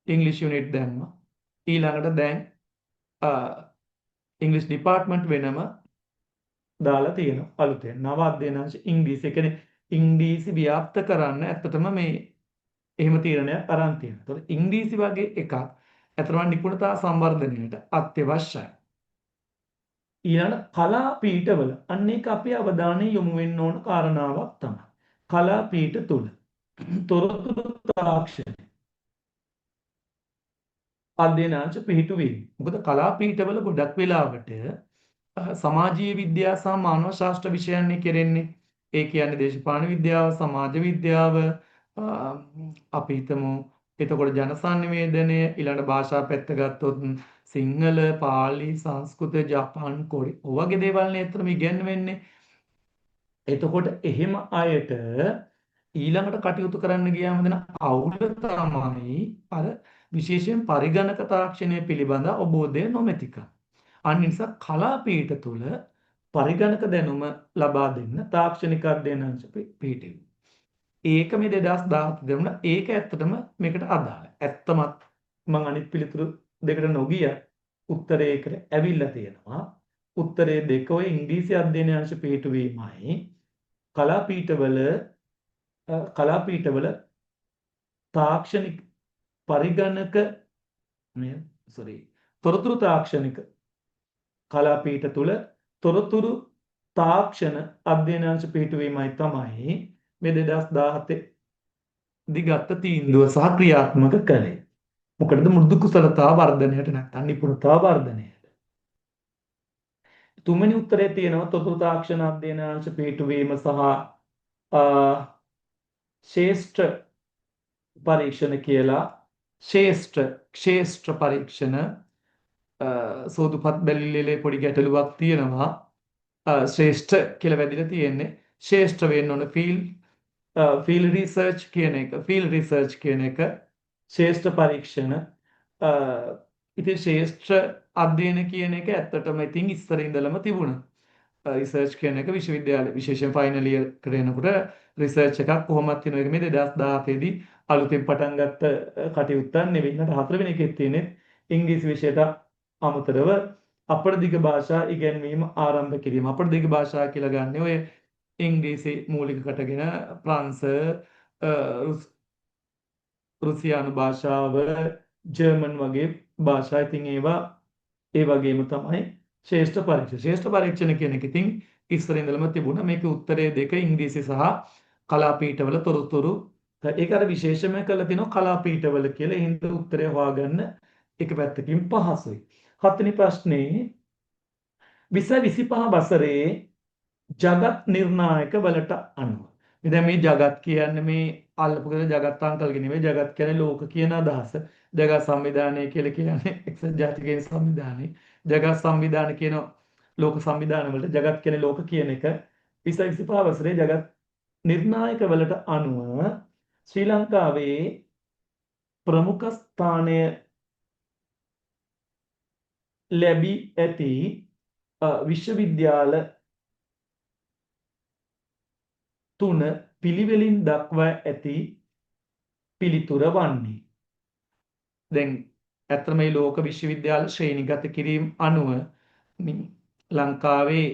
ඉංග්‍රීසි යුනිට් දැම්මා. ඊළඟට දැන් ඉංග්‍රීසි ඩිපාර්ට්මන්ට් වෙනම දාලා තියෙනවා අලුතෙන්. නව අධ්‍යයනාංශ ඉංග්‍රීසි. ඒ කියන්නේ ඉංග්‍රීසි ව්‍යාප්ත කරන්න ඇත්තටම මේ එහෙම තීරණයක් අරන් තියෙනවා. ඒතකොට ඉංග්‍රීසි වගේ එකක් ඇත්තටම නිපුණතා සංවර්ධනයට අත්‍යවශ්‍යයි. ඊළඟ කලා පීඨවල අන්න ඒක අපේ අවධානය යොමු වෙන්න ඕන කාරණාවක් තමයි. කලා පීඨ තුල තොරතුරු තාක්ෂණ අධ්‍යයනාංශ පිහිටුවීම. මොකද කලා පීඨවල ගොඩක් වෙලාවට සමාජීය විද්‍යාව සහ මානව ශාස්ත්‍ර විෂයන්නේ කෙරෙන්නේ. ඒ කියන්නේ දේශපාලන විද්‍යාව, සමාජ විද්‍යාව, අපි හිතමු එතකොට ජන සංනිවේදනය, ඊළඟ භාෂා පැත්ත ගත්තොත් සිංහල, පාලි, සංස්කෘත, ජපාන්, කොරි ඔය වගේ දේවල් නේ අතරම ඉගෙනවෙන්නේ. එතකොට එහෙම අයට ඊළඟට කටයුතු කරන්න ගියාම දෙන අවුල තමයි අර විශේෂයෙන් පරිගණක තාක්ෂණය පිළිබඳ අවබෝධය නොමැතිකම. අන්න නිසා කලාපීඨ තුල පරිගණක දැනුම ලබා දෙන්න තාක්ෂණික අධ්‍යයනාංශ පිහිටුවීම. ඒක මේ 2017 දෙමුණා. ඒක ඇත්තටම මේකට අදාළයි. ඇත්තමත් මම අනිත් පිළිතුරු දෙකට නොගිය උත්තරයකට ඇවිල්ලා තියෙනවා. උත්තරේ දෙක ඔය ඉංග්‍රීසි අධ්‍යයනාංශ පිහිටුවීමයි කලාපීඨවල තාක්ෂණික පරිගණක තොරතුරු තාක්ෂණික කලාපීඨ තුල තොරතුරු තාක්ෂණ අධ්‍යයනාංශ පිහිටුවීමයි තමයි මේ 2017 දිගත් තීන්දුව සහ ක්‍රියාත්මක කළේ. මොකටද මෘදු කුසලතා වර්ධනයට නැත්නම් නිපුණතා වර්ධනයට. තුන්වෙනි උත්තරේ තියෙනවා තොරතුරු තාක්ෂණ අධ්‍යයනාංශ පිහිටුවීම සහ ශේෂ්ඨ පරීක්ෂණ කියලා ශේෂ්ඨ පරීක්ෂණ සෝදුපත් බැලිලේ පොඩි ගැටලුවක් තියෙනවා. ශ්‍රේෂ්ඨ කියලා වැදිලා තියෙන්නේ ශේෂ්ඨ වෙන්න ඕන ෆීල්ඩ් රිසර්ච් කියන එක ශේෂ්ඨ පරීක්ෂණ ඉතින් ශේෂ්ඨ අධ්‍යයන කියන එක ඇත්තටම ඉතින් ඉස්සර ඉඳලම තිබුණා. රිසර්ච් කියන එක විශ්වවිද්‍යාලය විශේෂයෙන් ෆයිනල් ඉයර් කරනකොට රිසර්ච් එකක් කොහොමද තියෙන එක මේ 2017 දී අලුතෙන් පටන් ගත්ත කටයුත්තක් නෙවෙයි. ඊට හතරවෙනි එකේ තියෙන්නේ ඉංග්‍රීසි විෂයට අමතරව අපර දිග භාෂා ඉගෙනීම ආරම්භ කිරීම. අපර දිග භාෂා කියලා ගන්න ඔය ඉංග්‍රීසි මූලික කොටගෙන ප්‍රංශ රුසියානු භාෂාව ජර්මන් වගේ භාෂා ඉතින් ඒවා ඒ වගේම තමයි ශ්‍රේෂ්ඨ පරීක්ෂණ. ශ්‍රේෂ්ඨ පරීක්ෂණ කියන එක ඉතින් ඉස්සර ඉඳලම තිබුණා. මේකේ උත්තරේ දෙක ඉංග්‍රීසි සහ කලාපීඨවල තොරතුරු. ඒක අර විශේෂම කරලා තිනවා කලාපීඨවල කියලා. ඒ හින්දා උත්තරේ හොයාගන්න එක පැත්තකින් පහසුයි. හත්වෙනි ප්‍රශ්නේ 2025 වසරේ ජගත් නිර්ණායක වලට අනුව. දැන් මේ ජගත් කියන්නේ මේ අල්ලපු කරලා ජගත් අංකල්ගේ නෙවෙයි. ජගත් කියන්නේ ලෝක කියන අදහස. ජගත් සංවිධානය කියලා කියන්නේ එක්සත් ජාතිකයන් සංවිධානය. ජගත් සංවිධාන කියන ලෝක සංවිධාන වලට ජගත් කියන්නේ ලෝක කියන එක 2025 වසරේ ජගත් නිර්ණායක වලට අනුව ශ්‍රී ලංකාවේ ප්‍රමුඛ ස්ථානය ලැබී ඇති විශ්වවිද්‍යාල 3 පිළිවෙලින් දක්වා ඇති පිළිතුර වන්නේ. දැන් ඇත්තම මේ ලෝක විශ්වවිද්‍යාල ශ්‍රේණිගත කිරීම අනුව ලංකාවේ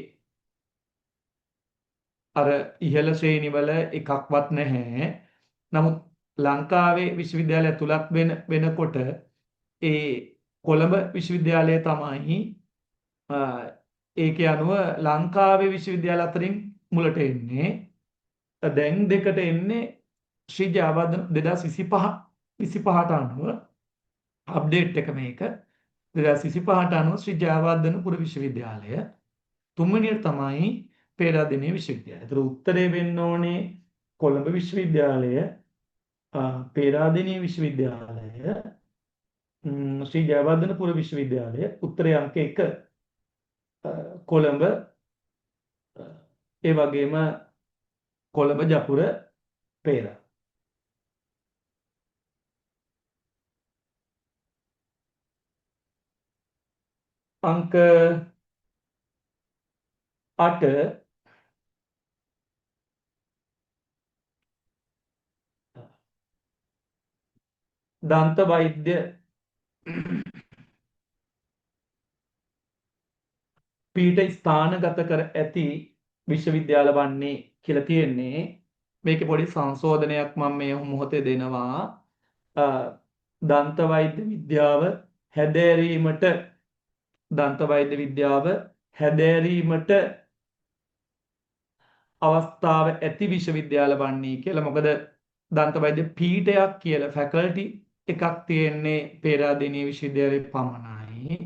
අර ඉහළ ශ්‍රේණිවල එකක්වත් නැහැ. නමුත් ලංකාවේ විශ්වවිද්‍යාලය ඇතුළත් වෙනකොට ඒ කොළඹ විශ්වවිද්‍යාලය තමයි ඒකේ අනුව ලංකාවේ විශ්වවිද්‍යාල අතරින් මුලට එන්නේ. දැන් දෙකට එන්නේ ශ්‍රී ජයවර්ධන 2025ට අනුව අප්ඩේට් එක මේක 2025ට අනුව ශ්‍රී ජයවර්ධනපුර විශ්වවිද්‍යාලය තුන්වෙනියට තමයි පේරාදෙණිය විශ්වවිද්‍යාලය. ඒතර උත්තරේ වෙන්න ඕනේ කොළඹ විශ්වවිද්‍යාලය, පේරාදෙණිය විශ්වවිද්‍යාලය, ශ්‍රී ජයවර්ධනපුර විශ්වවිද්‍යාලය. උත්තරේ අංක 1 කොළඹ, ඒ වගේම කොළඹ ජපුර පේරා. අංක 8 දන්ත වෛද්‍ය පීඨ ස්ථානගත කර ඇති විශ්වවිද්‍යාල වන්නේ කියලා තියෙන්නේ. මේකේ පොඩි සංශෝධනයක් මම මේ මොහොතේ දෙනවා. දන්ත වෛද්‍ය විද්‍යාව හැදෑරීමට අවස්ථාව ඇති විශ්වවිද්‍යාල වන්නේ කියලා. මොකද දන්ත වෛද්‍ය පීඨයක් කියලා ෆැකල්ටි එකක් තියෙන්නේ පේරාදෙණිය විශ්වවිද්‍යාලයේ පමණයි.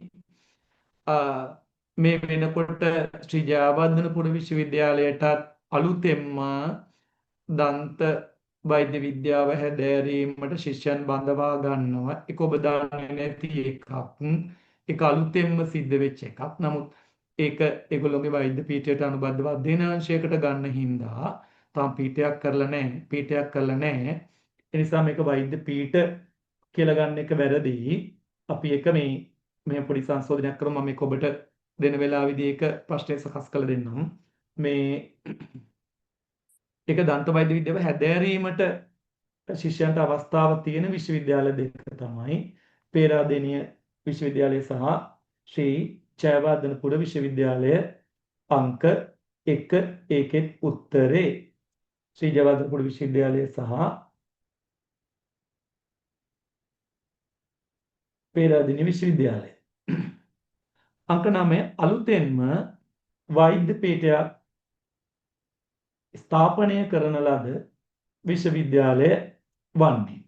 මේ වෙනකොට ශ්‍රී ජයවර්ධනපුර විශ්වවිද්‍යාලයටත් අලුතෙන්ම දන්ත වෛද්‍ය විද්‍යාව හැදෑරීමට ශිෂ්‍යයන් බඳවා ගන්නවා. ඒක ඔබ දන්නේ නැති එකක්. ඒක අලුතෙන්ම සිද්ධ වෙච්ච එකක්. නමුත් ඒක ඒගොල්ලෝගේ වෛද්‍ය පීඨයට අනුබද්ධව අධ්‍යයනාංශයකට ගන්න හින්දා තාම පීඨයක් කරලා නැහැ. ඒ නිසා මේක වෛද්‍ය පීඨ කියලා ගන්න එක වැරදි. අපි එක මේ පොඩි සංශෝධනයක් කරමු. මම මේක ඔබට දෙන වෙලාවේදී ඒක ප්‍රශ්නය සකස් කරලා දෙන්නම්. මේ ඒක දන්ත වෛද්‍ය විද්‍යාව හැදෑරීමට ශිෂ්‍යයන්ට අවස්ථාව තියෙන විශ්වවිද්‍යාල දෙක තමයි පේරාදෙණිය විශ්වවිද්‍යාලය සහ ශ්‍රී ජයවර්ධනපුර විශ්වවිද්‍යාලය. අංක 1 ඒකෙත් උත්තරේ ශ්‍රී ජයවර්ධනපුර විශ්වවිද්‍යාලය සහ පේරාදෙණිය විශ්වවිද්‍යාලය. අංක 9 අලුතෙන්ම වෛද්‍ය පීඨයක් ස්ථාපනය කරන ලද විශ්වවිද්‍යාලය වන්නේ.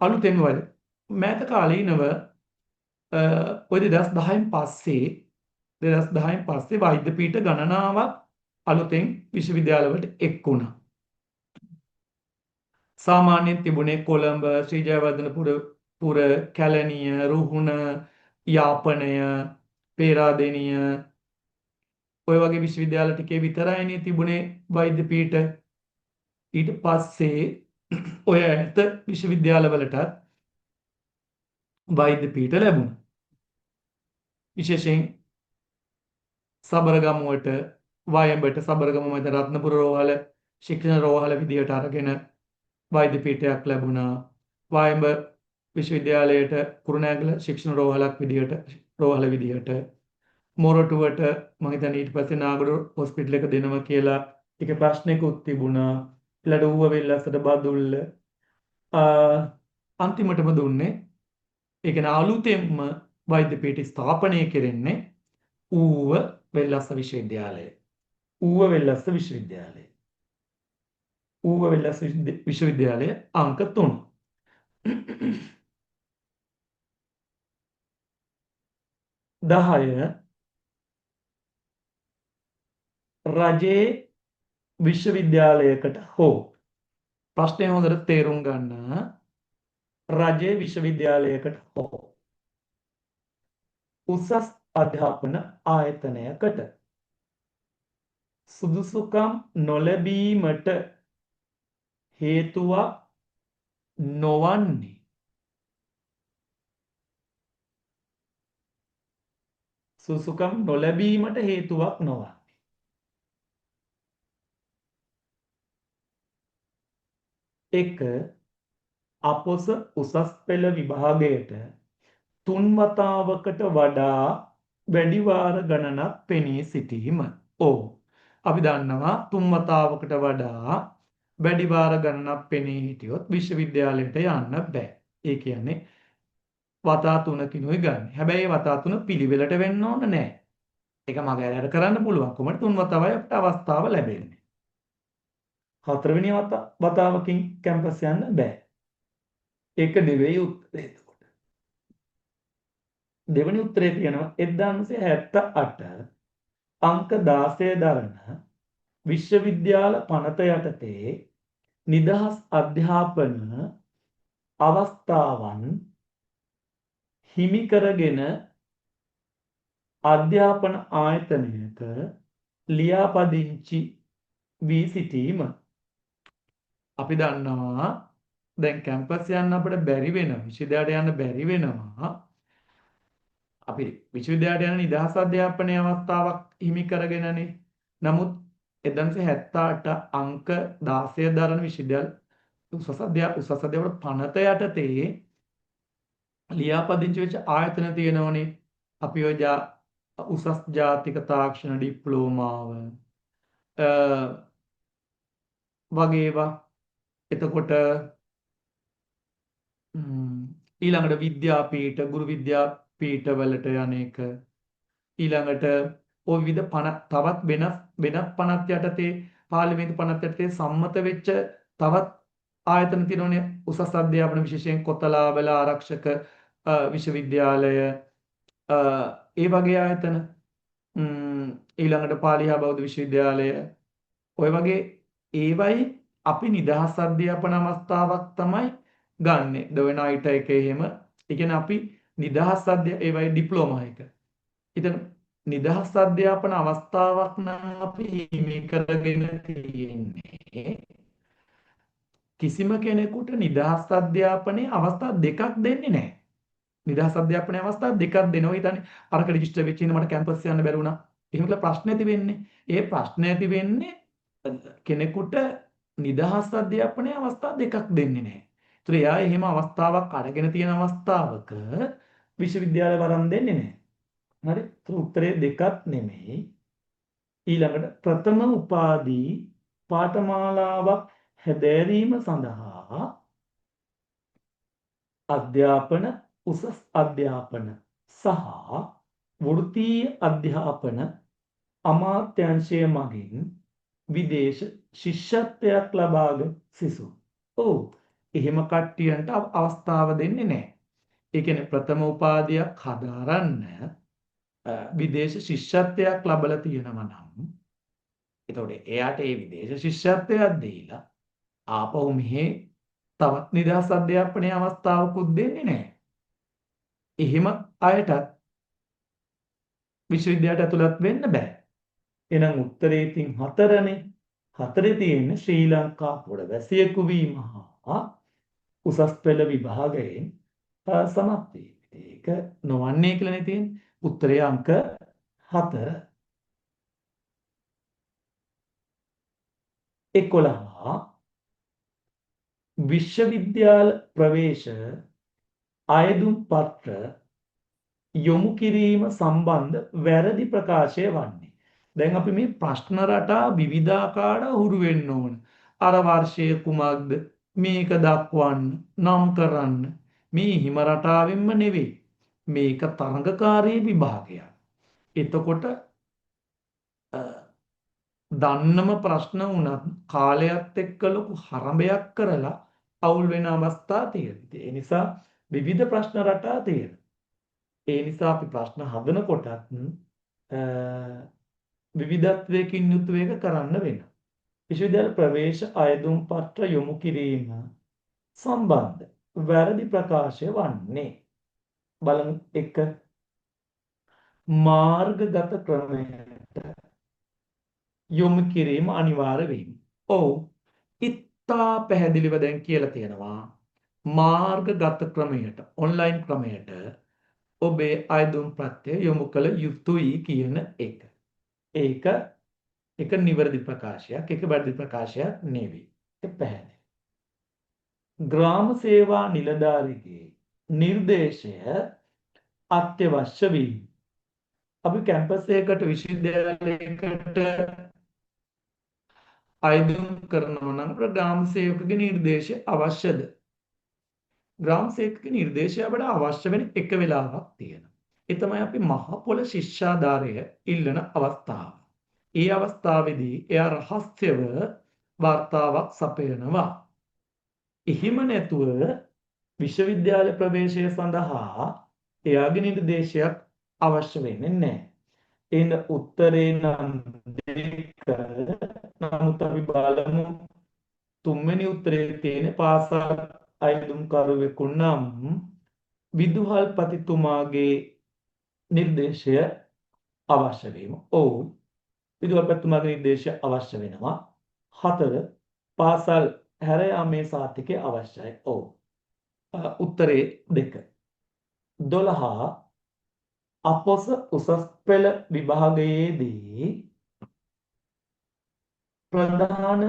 අලුතෙන්ම මෑත කාලීනව ඔය 2010න් පස්සේ වෛද්‍ය පීඨ ගණනාවක් අලුතෙන් විශ්වවිද්‍යාලවලට එක් වුණා. සාමාන්‍යයෙන් තිබුණේ කොළඹ, ශ්‍රී ජයවර්ධනපුර, කැලණිය, රුහුණ, යාපනය, පේරාදෙණිය ඔය වගේ විශ්වවිද්‍යාල ටිකේ විතරයිනේ තිබුණේ වෛද්‍ය පීඨ. ඊට පස්සේ ඔය ඇත විශ්වවිද්‍යාලවලටත් වෛද්‍ය පීඨ ලැබුණා. විශේෂයෙන් සබරගමුවට, වයඹට, සබරගමු මත රත්නපුර රෝහල ශික්ෂණ රෝහල විදියට අරගෙන වෛද්‍ය පීඨයක් ලැබුණා. වයඹ විශ්වවිද්‍යාලයට කුරුණෑගල ශික්ෂණ රෝහල විදියට මොරටුවට මම හිතන්නේ ඊට පස්සේ නාගඩ හොස්පිටල් එක දෙනවා කියලා ඒක ප්‍රශ්නයකුත් තිබුණා. ඊළඟ ඌව වෙල්ලස්සට බදුල්ල අන්තිමටම දුන්නේ. ඒ කියන්නේ අලුතෙන්ම වෛද්‍ය පීඨ ස්ථාපනය කෙරෙන්නේ ඌව වෙල්ලස්ස විශ්වවිද්‍යාලය. ඌව වෙල්ලස්ස විශ්වවිද්‍යාලය අංක 3. 10 රජයේ විශ්වවිද්‍යාලයකට හෝ ප්‍රශ්නය හොඳට තේරුම් ගන්න. රජයේ විශ්වවිද්‍යාලයකට හෝ උසස් අධ්‍යාපන ආයතනයකට සුදුසුකම් නොලැබීමට හේතුවක් නොවන්නේ සුසුකම් නොලැබීමට හේතුවක් නොවන්නේ. එක අපොස උසස් පෙළ විභාගයට 3 වතාවකට වඩා වැඩි වාර ගණනක් පෙනී සිටීම. ඔව්. අපි දන්නවා 3 වතාවකට වඩා වැඩි වාර ගණනක් පෙනී හිටියොත් විශ්වවිද්‍යාලයට යන්න බෑ. ඒ කියන්නේ වතා 3කිනුයි ගන්න. හැබැයි මේ වතා 3 පිළිවෙලට වෙන්න ඕන නෑ. ඒක මගහැර කරන්න පුළුවන්. කොහොමද 3 වතාවයි අපිට අවස්ථාව ලැබෙන්නේ. 4වෙනි වතාවකින් කැම්පස් යන්න බෑ. ඒක නෙවෙයි උත්තරේ. දෙවනි උත්තරේ තියෙනවා 1978 අංක 16 දරන විශ්වවිද්‍යාල පනත යටතේ නිදහස් අධ්‍යාපන අවස්ථාවන් හිමි කරගෙන අධ්‍යාපන ආයතනයක ලියාපදිංචි වී සිටීම. අපි දන්නවා දැන් කැම්පස් යන්න අපිට බැරි වෙනවා, විශ්වවිද්‍යාලයට යන්න බැරි වෙනවා. අපි විශ්වවිද්‍යාලයට යන නිදහස් අධ්‍යාපනයේ අවස්ථාවක් හිමි කරගෙනනේ. නමුත් 1978 අංක 16 දරන විශ්වවිද්‍යාල උසස් අධ්‍යාපන පනත යටතේ ලියාපදිංචි වෙච්ච ආයතන තියෙනවනේ. අපි ඔය උසස් ජාතික තාක්ෂණ ඩිප්ලෝමාව වගේ ඒවා. එතකොට ඊළඟට විද්‍යාපීඨ ගුරු විද්‍යාපීඨවලට යන එක. ඊළඟට ඔය විවිධ තවත් වෙනත් පනත් යටතේ පාර්ලිමේන්තු පනත් යටතේ සම්මත වෙච්ච තවත් ආයතන තියෙනවනේ. උසස් අධ්‍යාපන විශේෂයෙන් කොතලාවල ආරක්ෂක විශ්වවිද්‍යාලය ඒ වගේ ආයතන. ඊළඟට පාලිහා බෞද්ධ විශ්වවිද්‍යාලය. ඔය වගේ ඒවයි අපි නිදහස් අධ්‍යාපන අවස්ථාවක් තමයි ගන්නෙ. ඩොවෙනයිට එකේ එහෙම. ඒ කියන්නේ අපි නිදහස් ඒවයි ඩිප්ලෝමා එක. ඉතින් නිදහස් අධ්‍යාපන අවස්ථාවක් නම් අපි හිමි කරගෙන තියෙන්නේ. කිසිම කෙනෙකුට නිදහස් අධ්‍යාපනයේ අවස්ථා දෙකක් දෙන්නේ නැහැ. නිදහස් අධ්‍යාපනයේ අවස්ථා දෙකක් දෙනවා. හිතන්නේ අරක රෙජිස්ටර් වෙච්ච ඉන්න මට කැම්පස් යන්න බැරි වුණා. එහෙම කියලා ප්‍රශ්න ඇති වෙන්නේ. ඒ ප්‍රශ්න ඇති වෙන්නේ කෙනෙකුට නිදහස් අධ්‍යාපනයේ අවස්ථා දෙකක් දෙන්නේ නැහැ. ඒතර එයා එහෙම අවස්ථාවක් අරගෙන තියෙන අවස්ථාවක විශ්වවිද්‍යාලය වරන් දෙන්නේ නැහැ. හරි? ඒතර උත්තරේ දෙකක් නෙමෙයි. ඊළඟට ප්‍රථම උපාධි පාඨමාලාවක් හැදෑරීම සඳහා අධ්‍යාපන උසස් අධ්‍යාපන සහ වෘත්තීය අධ්‍යාපන අමාත්‍යාංශය මගින් විදේශ ශිෂ්‍යත්වයක් ලබාගෙන සිසු. ඔව්. එහෙම කට්ටියන්ට අවස්ථාව දෙන්නේ නැහැ. ඒ කියන්නේ ප්‍රථම උපාධියක් හදාරන්න විදේශ ශිෂ්‍යත්වයක් ලැබලා තියෙනවා නම් එතකොට එයාට ඒ විදේශ ශිෂ්‍යත්වයක් දීලා ආපහු මෙහි තවත් නිදහස් අධ්‍යාපනයේ අවස්ථාවකුත් දෙන්නේ නැහැ. එහෙම අයටත් විශ්වවිද්‍යාලයට ඇතුළත් වෙන්න බෑ. එහෙනම් උත්තරේ තින් 4නේ. 4 තියෙන්නේ ශ්‍රී ලංකා පුරවැසියෙකු වීම හා උසස් පෙළ විභාගයෙන් සමත් වීම. ඒක නොවන්නේ කියලානේ තියෙන්නේ. උත්තරේ අංක 4. 11 විශ්වවිද්‍යාල ප්‍රවේශ අයදුම් පත්‍ර යොමු කිරීම සම්බන්ධ වැරදි ප්‍රකාශය වන්නේ. දැන් අපි මේ ප්‍රශ්න රටා විවිධාකාර හුරු වෙන්න ඕන. අර වර්ෂය කුමක්ද? මේක දක්වන්න, නම් කරන්න. මේ හිම රටාවෙන්ම නෙවෙයි. මේක තරඟකාරී විභාගයක්. එතකොට දන්නම ප්‍රශ්න වුණත් කාලයත් එක්ක ලොකු හරඹයක් කරලා අවුල් වෙන අවස්ථා තියෙනවා. ඒ නිසා විවිධ ප්‍රශ්න රටා තියෙනවා. ඒ නිසා අපි ප්‍රශ්න හදනකොටත් විවිධත්වයකින් යුතුව ඒක කරන්න වෙනවා. විශ්වවිද්‍යාල ප්‍රවේශ අයදුම් පත්‍ර යොමු කිරීම සම්බන්ධ වැරදි ප්‍රකාශය වන්නේ බලමු. 1 මාර්ගගත ක්‍රමයට යොමු කිරීම අනිවාර්ය වීම. ඔව්. ඉතා පැහැදිලිව දැන් කියලා තියෙනවා මාර්ගගත ක්‍රමයට ඔන්ලයින් ක්‍රමයට ඔබේ අයදුම් ප්‍රත්‍යය යොමු කළ යුතුයි කියන එක. ඒක එක නිවැරදි ප්‍රකාශයක්, එක වැරදි ප්‍රකාශයක් නෙවෙයි. ඒක පැහැදිලි. ග්‍රාම සේවා නිලධාරිගේ නිර්දේශය අත්‍යවශ්‍ය වීම. අපි කැම්පස් එකකට විශ්වවිද්‍යාලයකට අයදුම් කරනවා නම් ග්‍රාම සේවකගේ නිර්දේශය අවශ්‍යද? ග්‍රාම සේවකගේ නිර්දේශය අපට අවශ්‍ය වෙන එක වෙලාවක් තියෙනවා. ඒ තමයි අපි මහ පොළ ශිෂ්‍යාධාරය ඉල්ලන අවස්ථාව. ඒ අවස්ථාවේදී එයා රහස්‍යව වාර්තාවක් සපයනවා. එහෙම නැතුව විශ්වවිද්‍යාල ප්‍රවේශය සඳහා එයාගේ නිර්දේශයක් අවශ්‍ය වෙන්නේ නැහැ. එන උත්තරේ නම් දෙක. නමුත් අපි බලමු තුන්වෙනි උත්තරේ තියෙන පාසල් අයදුම්කරුවෙකු නම් විදුහල්පතිතුමාගේ නිර්දේශය අවශ්‍ය වීම. ඔව්. විදුහල්පතිතුමාගේ නිර්දේශය අවශ්‍ය වෙනවා. 4 පාසල් හැර යාමේ සාතිකය අවශ්‍යයි. ඔව්. උත්තරේ 2. 12 අපොස උසස් පෙළ විභාගයේදී ප්‍රධාන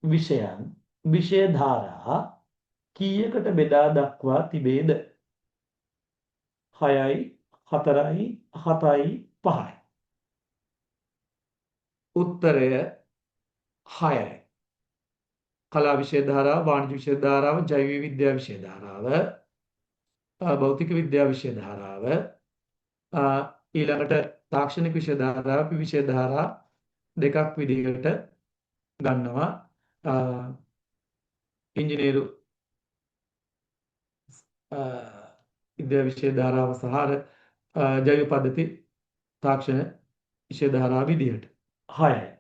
විෂයන් විෂය ධාරා කීයකට බෙදා දක්වා තිබේද? 6යි 4යි 7යි 5යි. උත්තරය 6යි. කලා විෂය ධාරාව, වාණිජ්‍ය විෂය ධාරාව, ජෛව විද්‍යා විෂය ධාරාව, භෞතික විද්‍යා විෂය ධාරාව, ඊළඟට තාක්ෂණික විෂය ධාරාව, අපි විෂය ධාරා දෙකක් විදිහට ගන්නවා. ඉංජිනේරු විද්‍යා විෂය ධාරාව සහ ජෛව පද්ධති තාක්ෂණ විෂය ධාරාව විදිහට 6යි.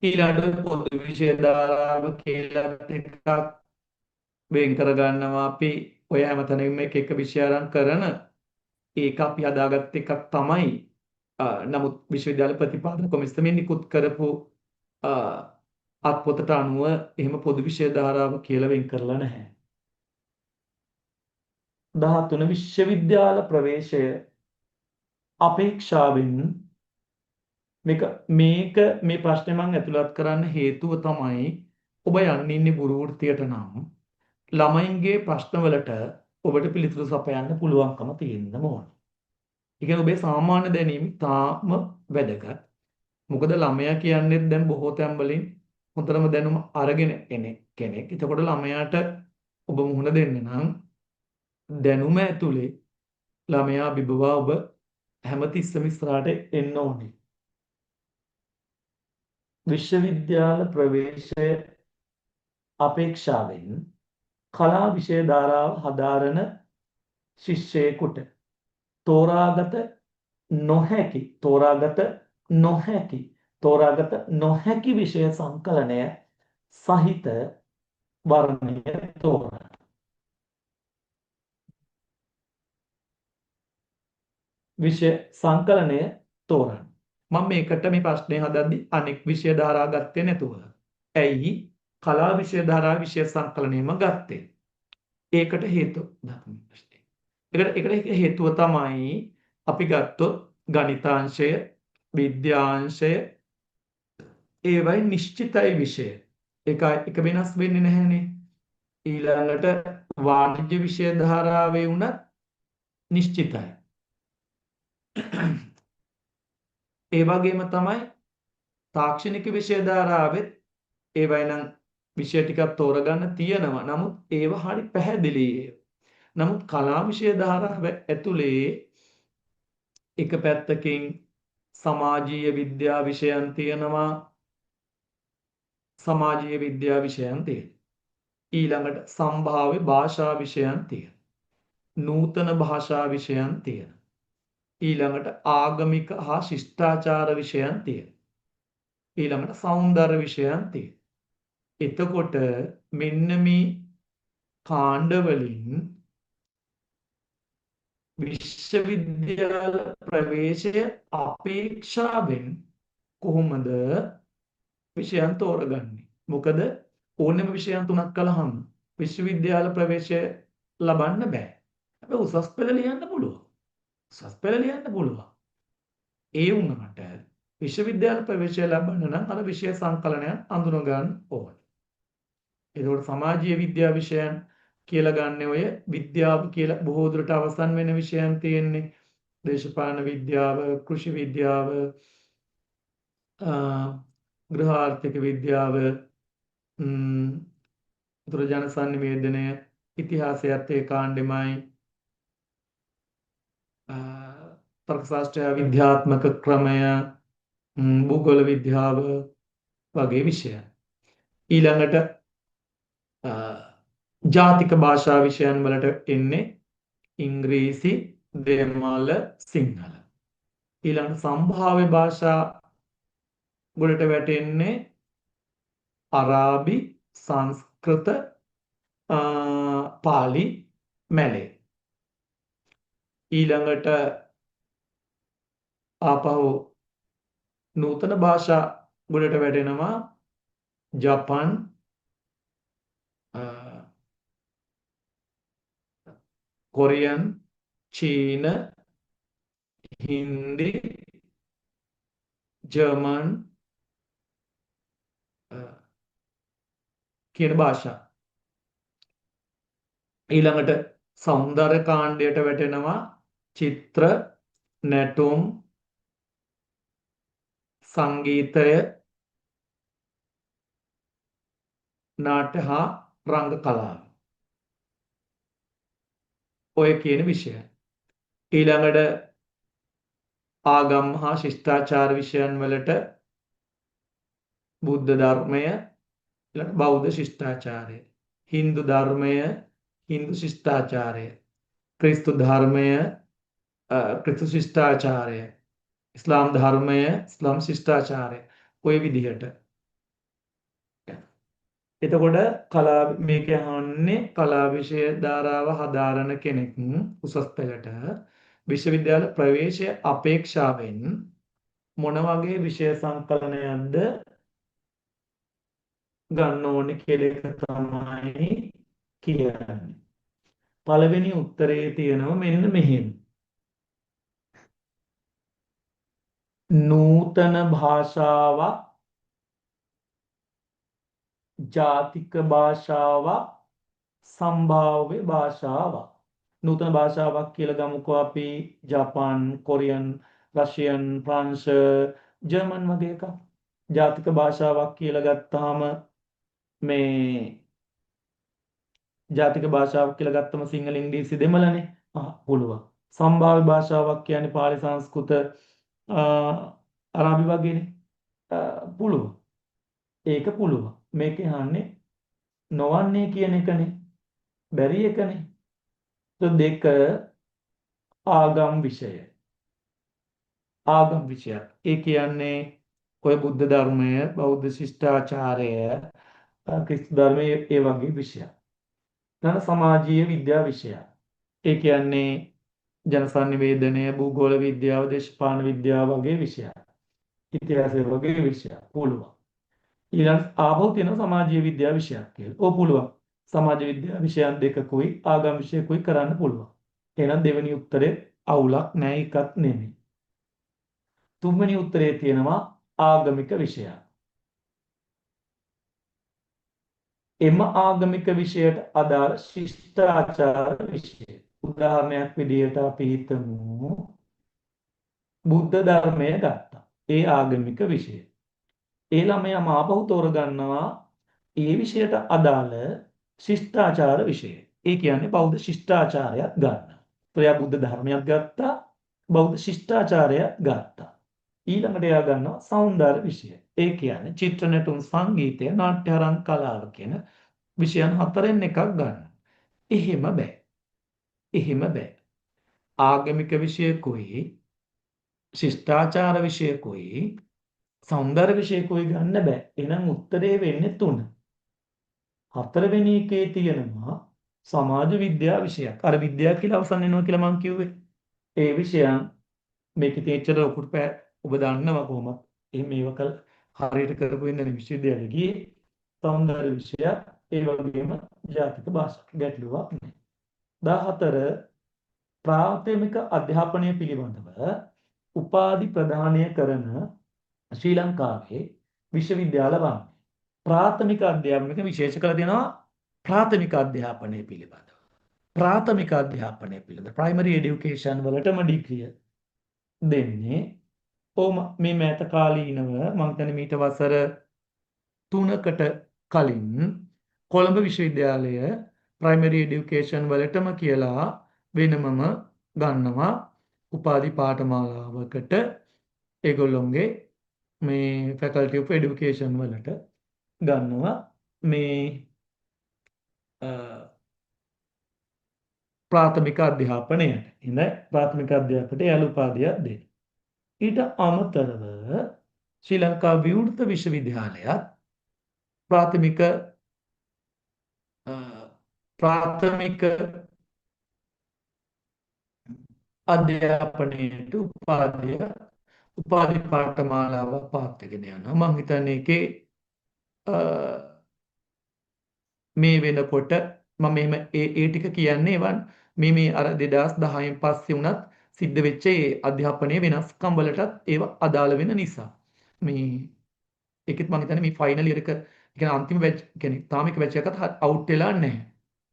ඊළඟට පොදු විෂය ධාරාව කියලා එකක් වෙන් කරගන්නවා. අපි ඔය හැමතැනම එක එක විෂය අරන් කරන ඒක අපි හදාගත්ත එකක් තමයි. නමුත් විශ්වවිද්‍යාල ප්‍රතිපාදන කොමිසමෙන් නිකුත් කරපු අත්පොතට අනුව එහෙම පොදු විෂය ධාරාව කියලා වෙන් කරලා නැහැ. 13 විශ්වවිද්‍යාල ප්‍රවේශය අපේක්ෂාවෙන් මේ ප්‍රශ්නේ මම ඇතුළත් කරන්න හේතුව තමයි ඔබ යන්නේ ඉන්නේ ගුරු වෘත්තියට නම් ළමයින්ගේ ප්‍රශ්නවලට ඔබට පිළිතුරු සපයන්න පුළුවන්කම තියෙන්න ඕන. ඒ කියන්නේ ඔබේ සාමාන්‍ය දැනීම තාම වැදගත්. මොකද ළමයා කියන්නේ දැන් බොහෝ තැන් වලින් හොඳටම දැනුම අරගෙන එන කෙනෙක්. එතකොට ළමයාට ඔබ මුහුණ දෙන්න නම් දැනුම ඇතුලේ ළමයා බිබවා ඔබ හැමතිස්සෙම ඉස්සරහට එන්න ඕනේ. විශ්වවිද්‍යාල ප්‍රවේශය අපේක්ෂාවෙන් කලා විෂය ධාරාව හදාරන ශිෂ්‍යයෙකුට තෝරාගත නොහැකි විෂය සංකලනය සහිත වර්ණය තෝරන. විෂය සංකලනය තෝරන. මම මේකට මේ ප්‍රශ්නේ හදද්දි අනෙක් විෂය ධාරා ගත්තේ නැතුව. ඇයි කලා විෂය ධාරා විෂය සංකලනයම ගත්තේ? ඒකට හේතුව ඒකට හේතුව තමයි අපි ගත්තොත් ගණිතාංශය, විද්‍යාංශය ඒවයි නිශ්චිතයි විෂය. එක වෙනස් වෙන්නේ නැහැනේ. ඊළඟට වාණිජ්‍ය විෂය ධාරාවේ උනත් නිශ්චිතයි. ඒ වගේම තමයි තාක්ෂණික විෂය ධාරාවෙත් ඒවයි නම් විෂය ටිකක් තෝරගන්න තියෙනවා. නමුත් ඒව හරි පැහැදිලි. නමුත් කලා විෂය ධාරාව ඇතුලේ එක පැත්තකින් සමාජීය විද්‍යා විෂයන් තියෙනවා. ඊළඟට සම්භාව්‍ය භාෂා විෂයන් තියෙනවා. නූතන භාෂා විෂයන් තියෙනවා. ඊළඟට ආගමික හා ශිෂ්ටාචාර විෂයන් තියෙනවා. ඊළඟට සෞන්දර්ය විෂයන් තියෙනවා. එතකොට මෙන්න මේ කාණ්ඩ වලින් විශ්වවිද්‍යාල ප්‍රවේශය අපේක්ෂාවෙන් කොහොමද විෂයන් තෝරගන්නේ? මොකද ඕනෙම විෂයන් තුනක් කළාම විශ්වවිද්‍යාල ප්‍රවේශය ලබන්න බෑ. හැබැයි උසස් පෙළ ලියන්න පුළුවන්. උසස් පෙළ ලියන්න පුළුවන්. ඒ වුණාට විශ්වවිද්‍යාල ප්‍රවේශය ලබන්න නම් අර විෂය සංකලනයන් අඳුන ගන්න ඕනේ. එතකොට සමාජීය විද්‍යා විෂයන් කියලා ගන්න ඔය විද්‍යාව කියලා බොහෝ දුරට අවසන් වෙන විෂයන් තියෙන්නේ. දේශපාලන විද්‍යාව, කෘෂි විද්‍යාව, ගෘහ ආර්ථික විද්‍යාව, ජන සංනිවේදනය, ඉතිහාසයත් ඒ කාණ්ඩෙමයි, තර්ක ශාස්ත්‍රය, විද්‍යාත්මක ක්‍රමය, භූගෝල විද්‍යාව වගේ විෂයන්. ඊළඟට ජාතික භාෂා විෂයන් වලට එන්නේ ඉංග්‍රීසි, දෙමළ, සිංහල. ඊළඟ සම්භාව්‍ය භාෂා වලට වැටෙන්නේ අරාබි, සංස්කෘත, පාලි, මැලේ. ඊළඟට ආපහු නූතන භාෂා වලට වැටෙනවා ජපන්, කොරියන්, චීන, හින්දි, ජර්මන් කියන භාෂා. ඊළඟට සෞන්දර්ය කාණ්ඩයට වැටෙනවා චිත්‍ර, නැටුම්, සංගීතය, නාට්‍ය හා රංග කලාව. ඔය කියන විෂය. ඊළඟට ආගම් හා ශිෂ්ටාචාර විෂයන් වලට බුද්ධ ධර්මය, ඊළඟ බෞද්ධ ශිෂ්ටාචාරය, හින්දු ධර්මය, හින්දු ශිෂ්ටාචාරය, ක්‍රිස්තු ධර්මය, ක්‍රිස්තු ශිෂ්ටාචාරය, ඉස්ලාම් ධර්මය, ඉස්ලාම් ශිෂ්ටාචාරය. ඔය විදිහට. එතකොට කලා මේක අහන්නේ කලා විෂය ධාරාව හදාරන කෙනෙක් උසස් පෙළට විශ්වවිද්‍යාල ප්‍රවේශය අපේක්ෂාවෙන් මොන වගේ විෂය සංකලනයක්ද ගන්න ඕනේ කියලා එක තමයි කියන්නේ. පළවෙනි උත්තරේ තියෙනවා මෙන්න මෙහෙම. නූතන භාෂාවක්, ජාතික භාෂාවක්, සම්භාව්‍ය භාෂාවක්. නූතන භාෂාවක් කියලා ගමුකෝ අපි ජපාන්, කොරියන්, රෂියන්, ප්‍රංශ, ජර්මන් වගේ එකක්. ජාතික භාෂාවක් කියලා ගත්තාම මේ ජාතික භාෂාවක් කියලා ගත්තම සිංහල, ඉංග්‍රීසි, දෙමළනේ. පුළුවන්. සම්භාව්‍ය භාෂාවක් කියන්නේ පාලි, සංස්කෘත, අරාබි වගේනේ. පුළුවන්. ඒක පුළුවන්. මේක අහන්නේ නොවන්නේ කියන එකනේ. බැරි එකනේ. දෙක ආගම් විෂය. ආගම් විෂය. ඒ කියන්නේ ඔය බුද්ධ ධර්මය, බෞද්ධ ශිෂ්ටාචාරය, ක්‍රිස්තු ධර්මය, ඒ වගේ විෂය. ඊළඟ සමාජීය විද්‍යා විෂය. ඒ කියන්නේ ජන සංනිවේදනය, භූගෝල විද්‍යාව, දේශපාලන විද්‍යාව වගේ විෂය. ඉතිහාසය වගේ විෂය. පුළුවන්. ඊළඟ ආපහු තියෙන සමාජීය විද්‍යා විෂයක් කියලා. ඕ පුළුවන්. සමාජ විද්‍යා විෂයන් දෙකකුයි ආගම් විෂයකුයි කරන්න පුළුවන්. එහෙනම් දෙවෙනි උත්තරේ අවුලක් නෑ, එකක් නෙමෙයි. තුන්වෙනි උත්තරේ තියෙනවා ආගමික විෂය. එම ආගමික විෂයට අදාළ ශිෂ්ටාචාර විෂය. උදාහරණයක් විදිහට අපි හිතමු බුද්ධ ධර්මය ගත්තා. ඒ ආගමික විෂය. ඒ ළමයා ආපහු තෝරගන්නවා ඒ විෂයට අදාළ ශිෂ්ටාචාර විෂය. ඒ කියන්නේ බෞද්ධ ශිෂ්ටාචාරයක් ගන්න. එයා බුද්ධ ධර්මයක් ගත්තා, බෞද්ධ ශිෂ්ටාචාරයක් ගත්තා. ඊළඟට එයා ගන්නවා සෞන්දර්ය විෂය. ඒ කියන්නේ චිත්‍ර, නැටුම්, සංගීතය, නාට්‍ය, රංග කලාව කියන විෂයන් හතරෙන් එකක් ගන්න. එහෙම බෑ. එහෙම බෑ. ආගමික විෂයකුයි, ශිෂ්ටාචාර විෂයකුයි, සෞන්දර්ය විෂයකුයි ගන්න බෑ. එහෙනම් උත්තරේ වෙන්නේ 3. හතරවෙනි එකේ තියෙනවා සමාජ විද්‍යා විෂයක්. අර විද්‍යාව කියලා අවසන් වෙනවා කියලා මම කිව්වේ. ඒ විෂයන් මේකේ තියෙච්ච ලොකුට ඔබ දන්නවා කොහොමද එහෙම මේව කළ හරියට කරපු වෙන විශ්වවිද්‍යාලෙ ගියේ සෞන්දර්ය විෂය ඒ වගේම ජාතික භාෂා ගැටලුවක් නැහැ. 14 ප්‍රාථමික අධ්‍යාපනය පිළිබඳව උපාධි ප්‍රදානය කරන ශ්‍රී ලංකාවේ විශ්වවිද්‍යාල වන්නේ. ප්‍රාථමික අධ්‍යාපනයක විශේෂ කළ තියෙනවා ප්‍රාථමික අධ්‍යාපනය පිළිබඳව. ප්‍රාථමික අධ්‍යාපනය පිළිබඳ ප්‍රයිමරි එඩියුකේෂන් වලටම ඩිග්‍රිය දෙන්නේ. ඕම මේ මෑත කාලීනව මම හිතන්නේ මීට වසර 3කට කලින් කොළඹ විශ්වවිද්‍යාලය ප්‍රයිමරි එඩියුකේෂන් වලටම කියලා වෙනමම ගන්නවා උපාධි පාඨමාලාවකට ඒගොල්ලොන්ගේ මේ ෆැකල්ටි ඔෆ් එඩියුකේෂන් වලට ගන්නවා මේ ප්‍රාථමික අධ්‍යාපනයට. ඉතින් ප්‍රාථමික අධ්‍යාපනයට යාළු උපාධියක් දෙන්න. ඊට අමතරව ශ්‍රී ලංකා විවෘත විශ්වවිද්‍යාලයත් ප්‍රාථමික ප්‍රාථමික අධ්‍යාපනයට උපාධි පාඨමාලාවක් පාත්ගෙන යනවා. මම හිතන්නේ ඒකේ මේ වෙනකොට මම මෙහෙම ඒ ටික කියන්නේ වන් මේ අර 2010න් පස්සේ වුණත් සිද්ධ වෙච්ච ඒ අධ්‍යාපනයේ වෙනස්කම් වලටත් ඒව අදාළ වෙන නිසා මේ ඒකෙත් මම හිතන්නේ මේ ෆයිනල් ඉයර් එක කියන්නේ අන්තිම බැච් කියන්නේ තාම එක බැච් එකත් අවුට් වෙලා නැහැ.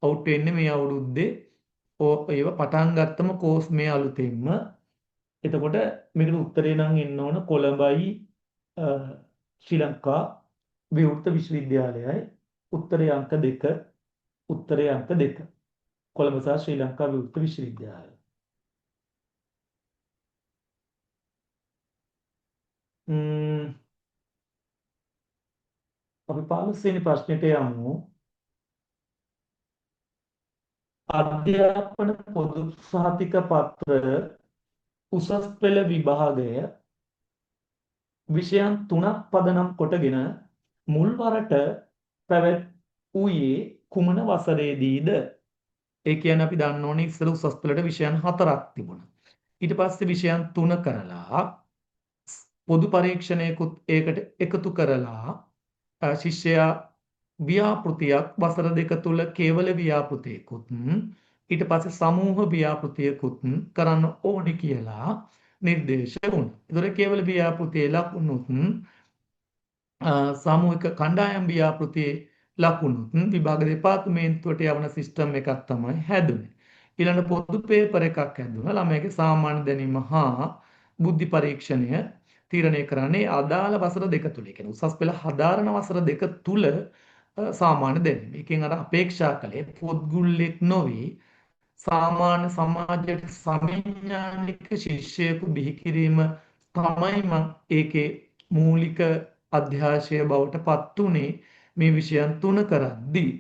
අවුට් වෙන්නේ මේ අවුරුද්දේ ඒව පටන් ගත්තම කෝස් මේ අලුතෙන්ම. එතකොට මේකට උත්තරේ නම් එන්න ඕන කොළඹයි ශ්‍රී ලංකා විවෘත විශ්වවිද්‍යාලයයි උත්තරේ අංක 2 උත්තරේ අංක 2 කොළඹ සහ ශ්‍රී ලංකා විවෘත විශ්වවිද්‍යාලය. අපි 15 වෙනි ප්‍රශ්නෙට යමු. අධ්‍යාපන පොදු සහතික පත්‍ර උසස් පෙළ විභාගය විෂයන් 3ක් පදනම් කොටගෙන මුල් වරට පැවැත්වුයේ කුමන වසරේදීද? ඒ කියන්නේ අපි දන්න ඕනේ ඉස්සෙල්ලා උසස් පෙළට විෂයන් 4ක් තිබුණා. ඊට පස්සේ විෂයන් 3 කරලා පොදු පරීක්ෂණයකුත් ඒකට එකතු කරලා ශිෂ්‍යයා ව්‍යාපෘතියක් වසර 2 තුල කේවල ව්‍යාපෘතියකුත් ඊට පස්සේ සමූහ ව්‍යාපෘතියකුත් කරන්න ඕනි කියලා නිර්දේශ වුණා. ඒතර කේවල ව්‍යාපෘතියේ ලකුණුත් සාමූහික කණ්ඩායම් ව්‍යාපෘතියේ ලකුණුත් විභාග දෙපාර්තමේන්තුවට යවන සිස්ටම් එකක් තමයි හැදුනේ. ඊළඟ පොදු පේපර් එකක් හැදුනා. ළමයිගේ සාමාන්‍ය දැනීම හා බුද්ධි පරීක්ෂණය තීරණය කරන්නේ අදාළ වසර 2 තුල. ඒ කියන්නේ උසස් පෙළ හදාරන වසර 2 තුල සාමාන්‍ය දැනීම. ඒකෙන් අර අපේක්ෂා කළේ පොත්ගුල්ලෙක් නොවේ සාමාන්‍ය සමාජයට සමිඥානික ශිෂ්‍යයෙකු බිහි කිරීම තමයි මම ඒකේ මූලික අධ්‍යාශය බවට පත් උනේ මේ විෂයන් 3 කරද්දී.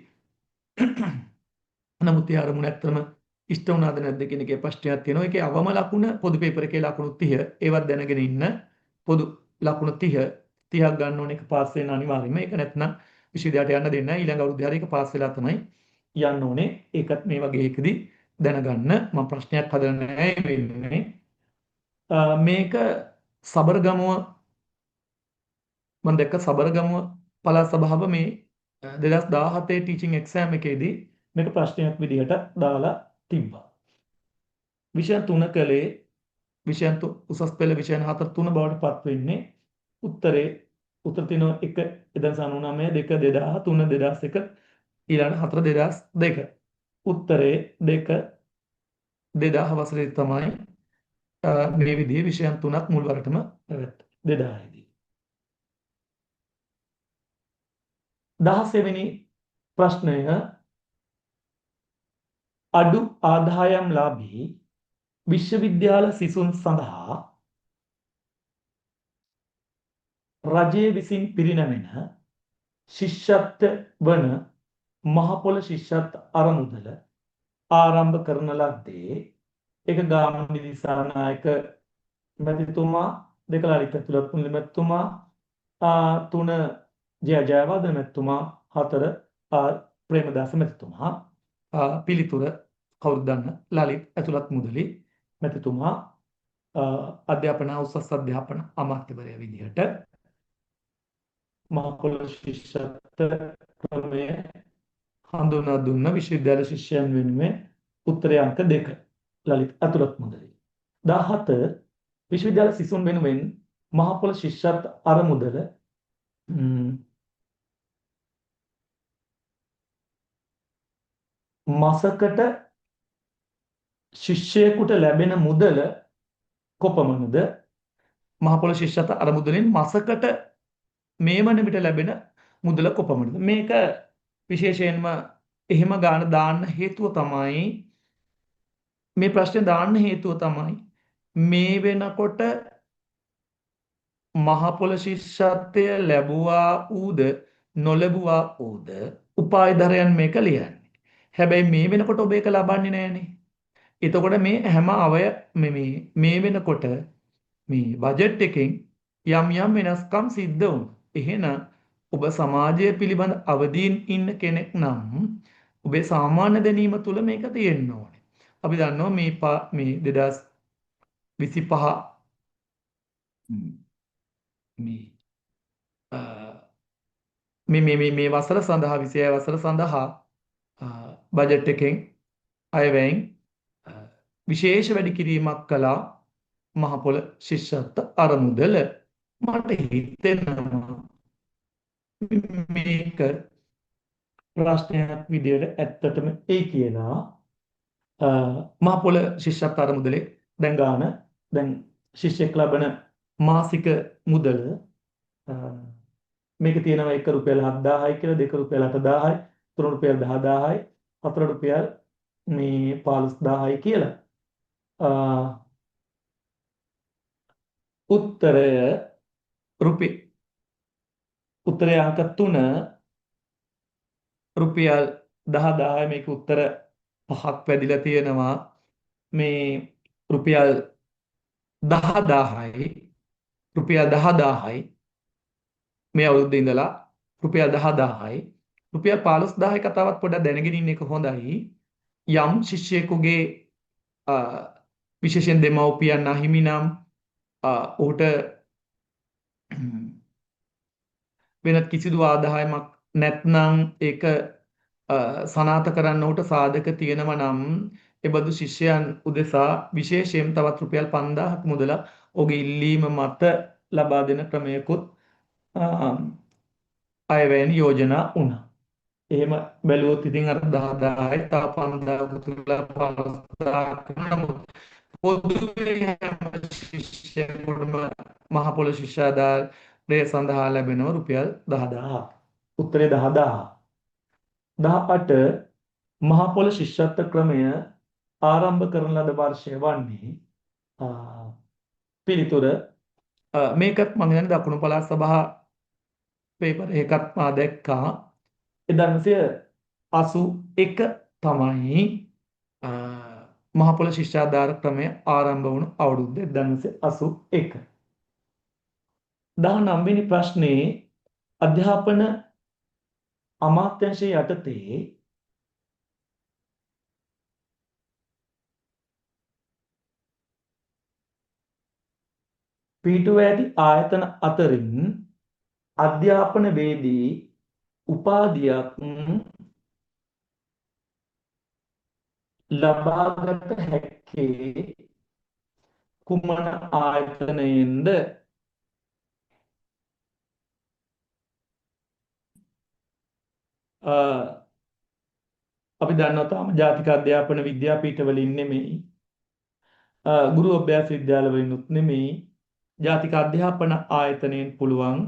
නමුත් ඒ අරමුණ ඇත්තම ඉෂ්ට වුණාද නැද්ද කියන එකේ ප්‍රශ්නයක් තියෙනවා. ඒකේ අවම ලකුණ පොදු පේපර් එකේ ලකුණු 30 ඒවත් දැනගෙන ඉන්න පොදු ලකුණු 30ක් ගන්න ඕනේ. ඒක පාස් වෙන්න අනිවාර්යයෙන්ම. ඒක නැත්නම් විශ්වවිද්‍යාලයට යන්න දෙන්නේ නැහැ. ඊළඟ අවුරුද්දේ හරි ඒක පාස් වෙලා තමයි යන්න ඕනේ. ඒකත් මේ වගේ එකදී දැනගන්න. මම ප්‍රශ්නයක් හදලා නැහැ වෙන්නේ. මේක සබරගමුව මම දැක්ක සබරගමුව පළාත් සභාව මේ 2017 ටීචින් එක්සෑම් එකේදී මේක ප්‍රශ්නයක් විදිහට දාලා තිබ්බා. විෂයන් 3 කලේ විෂයන් උසස් පෙළ විෂයන් 4 3 බවට පත් වෙන්නේ උත්තර තියෙනවා 1 1999 2 2000 3 2001 ඊළඟ 4 2002 උත්තරේ 2 2000 වසරේ තමයි මේ විදිහේ විෂයන් 3ක් මුල් වරටම පැවැත්වුවේ 2000 දී. 16 වෙනි ප්‍රශ්නය අඩු ආදායම්ලාභී විශ්වවිද්‍යාල සිසුන් සඳහා රජය විසින් පිරිනැමෙන ශිෂ්‍යත්ව වන මහපොළ ශිෂ්‍යත්ව අරමුදල ආරම්භ කරන ලද්දේ ඒක ගාමිණී දිසානායක මැතිතුමා දෙකලාරික ඇතුළත් මුල්ලි මැතිතුමා 3 ජයවර්ධන මැතිතුමා 4 ප්‍රේමදාස මැතිතුමා පිළිතුර කවුරුද දන්න ලලිත් ඇතුළත් මුදලි මැතිතුමා අධ්‍යාපන උසස් අධ්‍යාපන අමාත්‍යවරයා විදිහට මහපොළ ශිෂ්‍යත්ව ක්‍රමය හඳුනා දුන්න විශ්වවිද්‍යාල ශිෂ්‍යයන් වෙනුවෙන් උත්තරේ අංක 2 ලලිත් අතුලත් මුදලි. 17 විශ්වවිද්‍යාල සිසුන් වෙනුවෙන් මහපොළ ශිෂ්‍යත්ව අරමුදල මාසකට ශිෂ්‍යයෙකුට ලැබෙන මුදල කොපමණද? මහපොළ ශිෂ්‍යත්ව අරමුදලින් මාසකට මේ වන විට ලැබෙන මුදල කොපමණද? මේක විශේෂයෙන්ම එහෙම ගාන දාන්න හේතුව තමයි මේ ප්‍රශ්නේ දාන්න හේතුව තමයි මේ වෙනකොට මහපොළ ශිෂ්‍යත්වය ලැබුවා ඌද නොලැබුවා ඌද උපායධරයන් මේක ලියන්නේ. හැබැයි මේ වෙනකොට ඔබ ඒක ලබන්නේ නැහනේ. එතකොට මේ හැම මේ වෙනකොට මේ බජට් එකෙන් යම් යම් වෙනස්කම් සිද්ධ වුණා. එහෙනම් ඔබ සමාජය පිළිබඳ අවදීන් ඉන්න කෙනෙක් නම් ඔබේ සාමාන්‍ය දැනීම තුළ මේක තියෙන්න ඕනේ. අපි දන්නවා මේ 2025 මේ මේ වසර සඳහා 26 වසර සඳහා බජට් එකෙන් අයවැයෙන් විශේෂ වැඩි කිරීමක් කළා මහපොළ ශිෂ්‍යත්ව අරමුදල. මට හිතෙනවා මේක ප්‍රශ්නයක් විදියට ඇත්තටම ඒ කියලා මහපොළ ශිෂ්‍යත්ව අරමුදලේ දැන් ශිෂ්‍යෙක් ලබන මාසික මුදල මේක තියෙනවා 1 රුපියල් 7000යි කියලා, 2 රුපියල් 8000යි, 3 රුපියල් 10000යි, 4 රුපියල් මේ 15000යි කියලා. උත්තරය අංක 3 රුපියල් 10000යි. මේක උත්තර 5ක් වැදිලා තියෙනවා. මේ රුපියල් 10000යි මේ අවුරුද්දේ ඉඳලා රුපියල් 10000යි රුපියල් 15000යි කතාවත් පොඩ්ඩක් දැනගෙන ඉන්න එක හොඳයි. යම් ශිෂ්‍යයෙකුගේ විශේෂයෙන් දෙමව්පියන් අහිමි නම් ඔහුට වෙනත් කිසිදු ආදායමක් නැත්නම් ඒක සනාථ කරන්න ඔහුට සාධක තියෙනවා නම් එබඳු ශිෂ්‍යයන් උදෙසා විශේෂයෙන් තවත් රුපියල් 5000ක් මුදලක් ඔහුගේ ඉල්ලීම මත ලබා දෙන ක්‍රමයකුත් අයවැයෙන් යෝජනා වුණා. එහෙම බැලුවොත් ඉතින් අර 10000යි තව 5000ක තුල 15000ක් නමුත් පොදුවේ හැම ශිෂ්‍යයෙකුටම මහපොළ ශිෂ්‍යාදාරය සඳහා ලැබෙනවා රුපියල් 10000. උත්තරේ 10000. 18 මහපොළ ශිෂ්‍යත්ව ක්‍රමය ආරම්භ කරන ලද වර්ෂය වන්නේ පිළිතුර මේකත් මම හිතන්නේ දකුණු පළාත් සභා පේපර් එකත් මා දැක්කා 1981 තමයි මහපොළ ශිෂ්‍යාදාර ක්‍රමය ආරම්භ වුණු අවුරුද්ද 1981. 19 වෙනි ප්‍රශ්නේ අධ්‍යාපන අමාත්‍යාංශය යටතේ පිටුව ඇති ආයතන අතරින් අධ්‍යාපන වේදී උපාධියක් ලබාගත හැක්කේ කුමන ආයතනයෙන්ද? අපි දන්නවා තාම ජාතික අධ්‍යාපන විද්‍යාපීඨවලින් නෙමෙයි, ගුරු අභ්‍යාස විද්‍යාලවලිනුත් නෙමෙයි, ජාතික අධ්‍යාපන ආයතනයෙන් පුළුවන්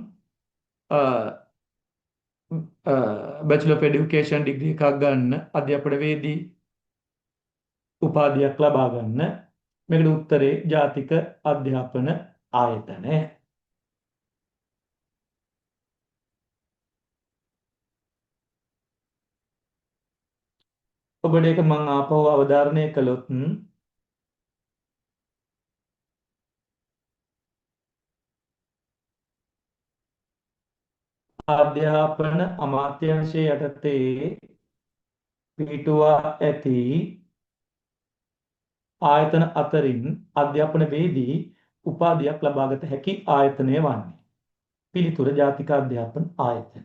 බැචලර් ඔෆ් එඩියුකේෂන් ඩිග්‍රී එකක් ගන්න, අධ්‍යාපන වේදී උපාධියක් ලබා ගන්න. මේකට උත්තරේ ජාතික අධ්‍යාපන ආයතනය. ඔබට ඒක මම ආපහු අවධාරණය කළොත් අධ්‍යාපන අමාත්‍යාංශය යටතේ පිටුවා ඇති ආයතන අතරින් අධ්‍යාපන වේදී උපාධියක් ලබාගත හැකි ආයතනය වන්නේ. පිළිතුර ජාතික අධ්‍යාපන ආයතනය.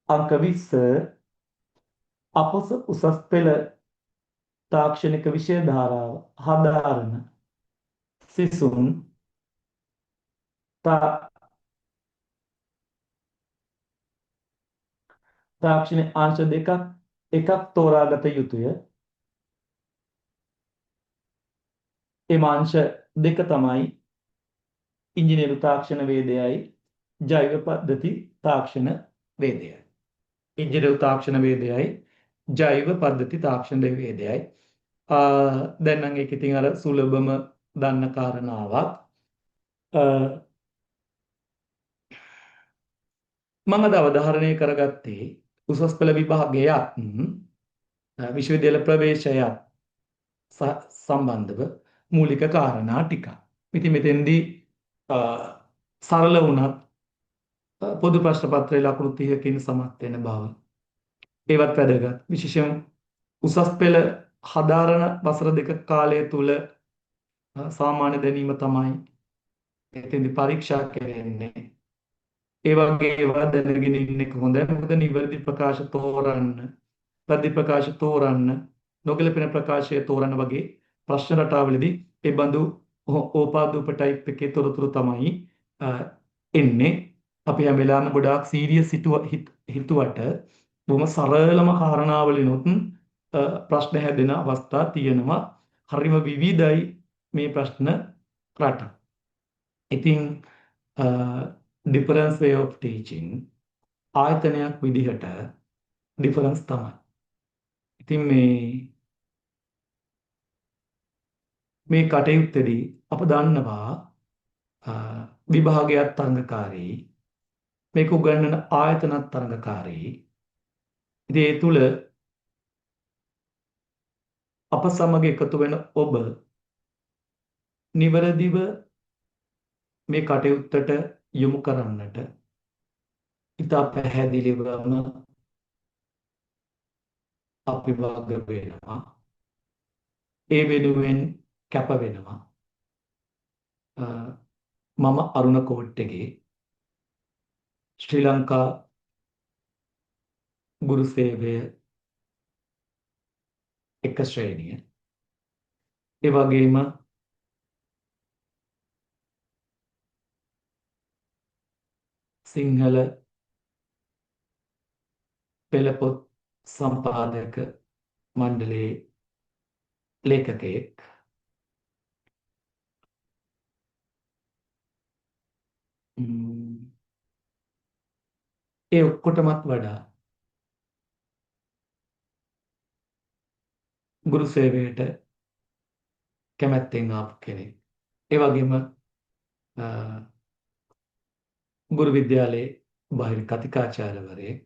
අංක 20 අපොස උසස් පෙළ තාක්ෂණික විෂය ධාරාව හදාරන සිසුන් තාක්ෂණ අංශ එකක් තෝරාගත යුතුය. එම අංශ දෙක තමයි ඉංජිනේරු තාක්ෂණ වේදයයි ජෛව පද්ධති තාක්ෂණ වේදයයි. ඉංජිනේරු තාක්ෂණ වේදයයි ජෛව පද්ධති තාක්ෂණ වේදයයි. දැන් නම් ඒක ඉතින් අර සුලභම දන්න කාරණාවක්. මම අද අවධාරණය කරගත්තේ උසස් පෙළ විභාගයත් විශ්වවිද්‍යාල ප්‍රවේශයත් සම්බන්ධව මූලික කාරණා ටික. ඉතින් මෙතෙන්දී සරල වුණත් පොදු ප්‍රශ්න පත්‍රයේ ලකුණු 30කින් සමත් වෙන බව. ඒවත් වැදගත්. විශේෂයෙන් උසස් පෙළ හදාරන වසර දෙක කාලය තුල සාමාන්‍ය දැනීම තමයි එතෙන්දී පරීක්ෂා කරන්නේ. ඒ වගේ ඒවා දැනගෙන ඉන්න එක හොඳයි. මොකද නිවැරදි ප්‍රකාශ තෝරන්න, වැරදි ප්‍රකාශ තෝරන්න, නොගැලපෙන ප්‍රකාශය තෝරන්න වගේ ප්‍රශ්න රටාවලදී ඒ බඳු ඕපාදූප ටයිප් එකේ තොරතුරු තමයි එන්නේ. අපි හැම වෙලාවෙම ගොඩාක් සීරියස් හිතුවට බොහොම සරලම කාරණාවලිනුත් ප්‍රශ්න හැදෙන අවස්ථා තියෙනවා. හරිම විවිධයි මේ ප්‍රශ්න රට. ඉතින් difference way of teaching ආයතනයක් විදිහට difference තමයි. ඉතින් මේ කටයුත්තේදී අප දන්නවා විභාගයක් තරඟකාරී, මේක උගන්වන ආයතනත් තරඟකාරී. ඉතින් ඒ තුල අප සමග එකතු වෙන ඔබ නිවැරදිව මේ කටයුත්තට යොමු කරන්නට ඉතා පැහැදිලිවම අපි වග වෙනවා. ඒ වෙනුවෙන් කැප වෙනවා. මම අරුණ කෝට්ටේගේ ශ්‍රී ලංකා ගුරු සේවය එක ශ්‍රේණිය. ඒ වගේම සිංහල පෙළපොත් සම්පාදක මණ්ඩලයේ ලේඛකයෙක්. ඒ ඔක්කොටමත් වඩා ගුරු සේවයට කැමැත්තෙන් ආපු කෙනෙක්. ඒ වගේම ගුරු විද්‍යාලයේ බාහිර කතිකාචාර්යවරයෙක්.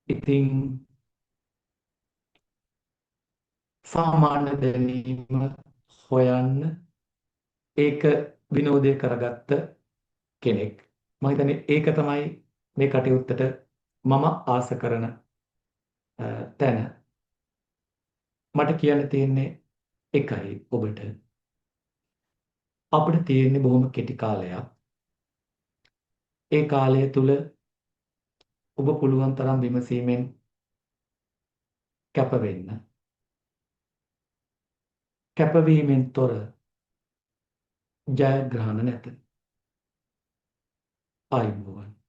ඉතින් සාමාන්‍ය දැනීම හොයන්න ඒක විනෝදය කරගත්ත කෙනෙක්. මම හිතන්නේ ඒක තමයි මේ කටයුත්තට මම ආස කරන තැන. මට කියන්න තියෙන්නේ එකයි ඔබට. අපිට තියෙන්නේ බොහොම කෙටි කාලයක්. ඒ කාලය තුල ඔබ පුළුවන් තරම් විමසීමෙන් කැප වෙන්න. කැපවීමෙන් තොර ජයග්‍රහණ නැත. ආයුබෝවන්.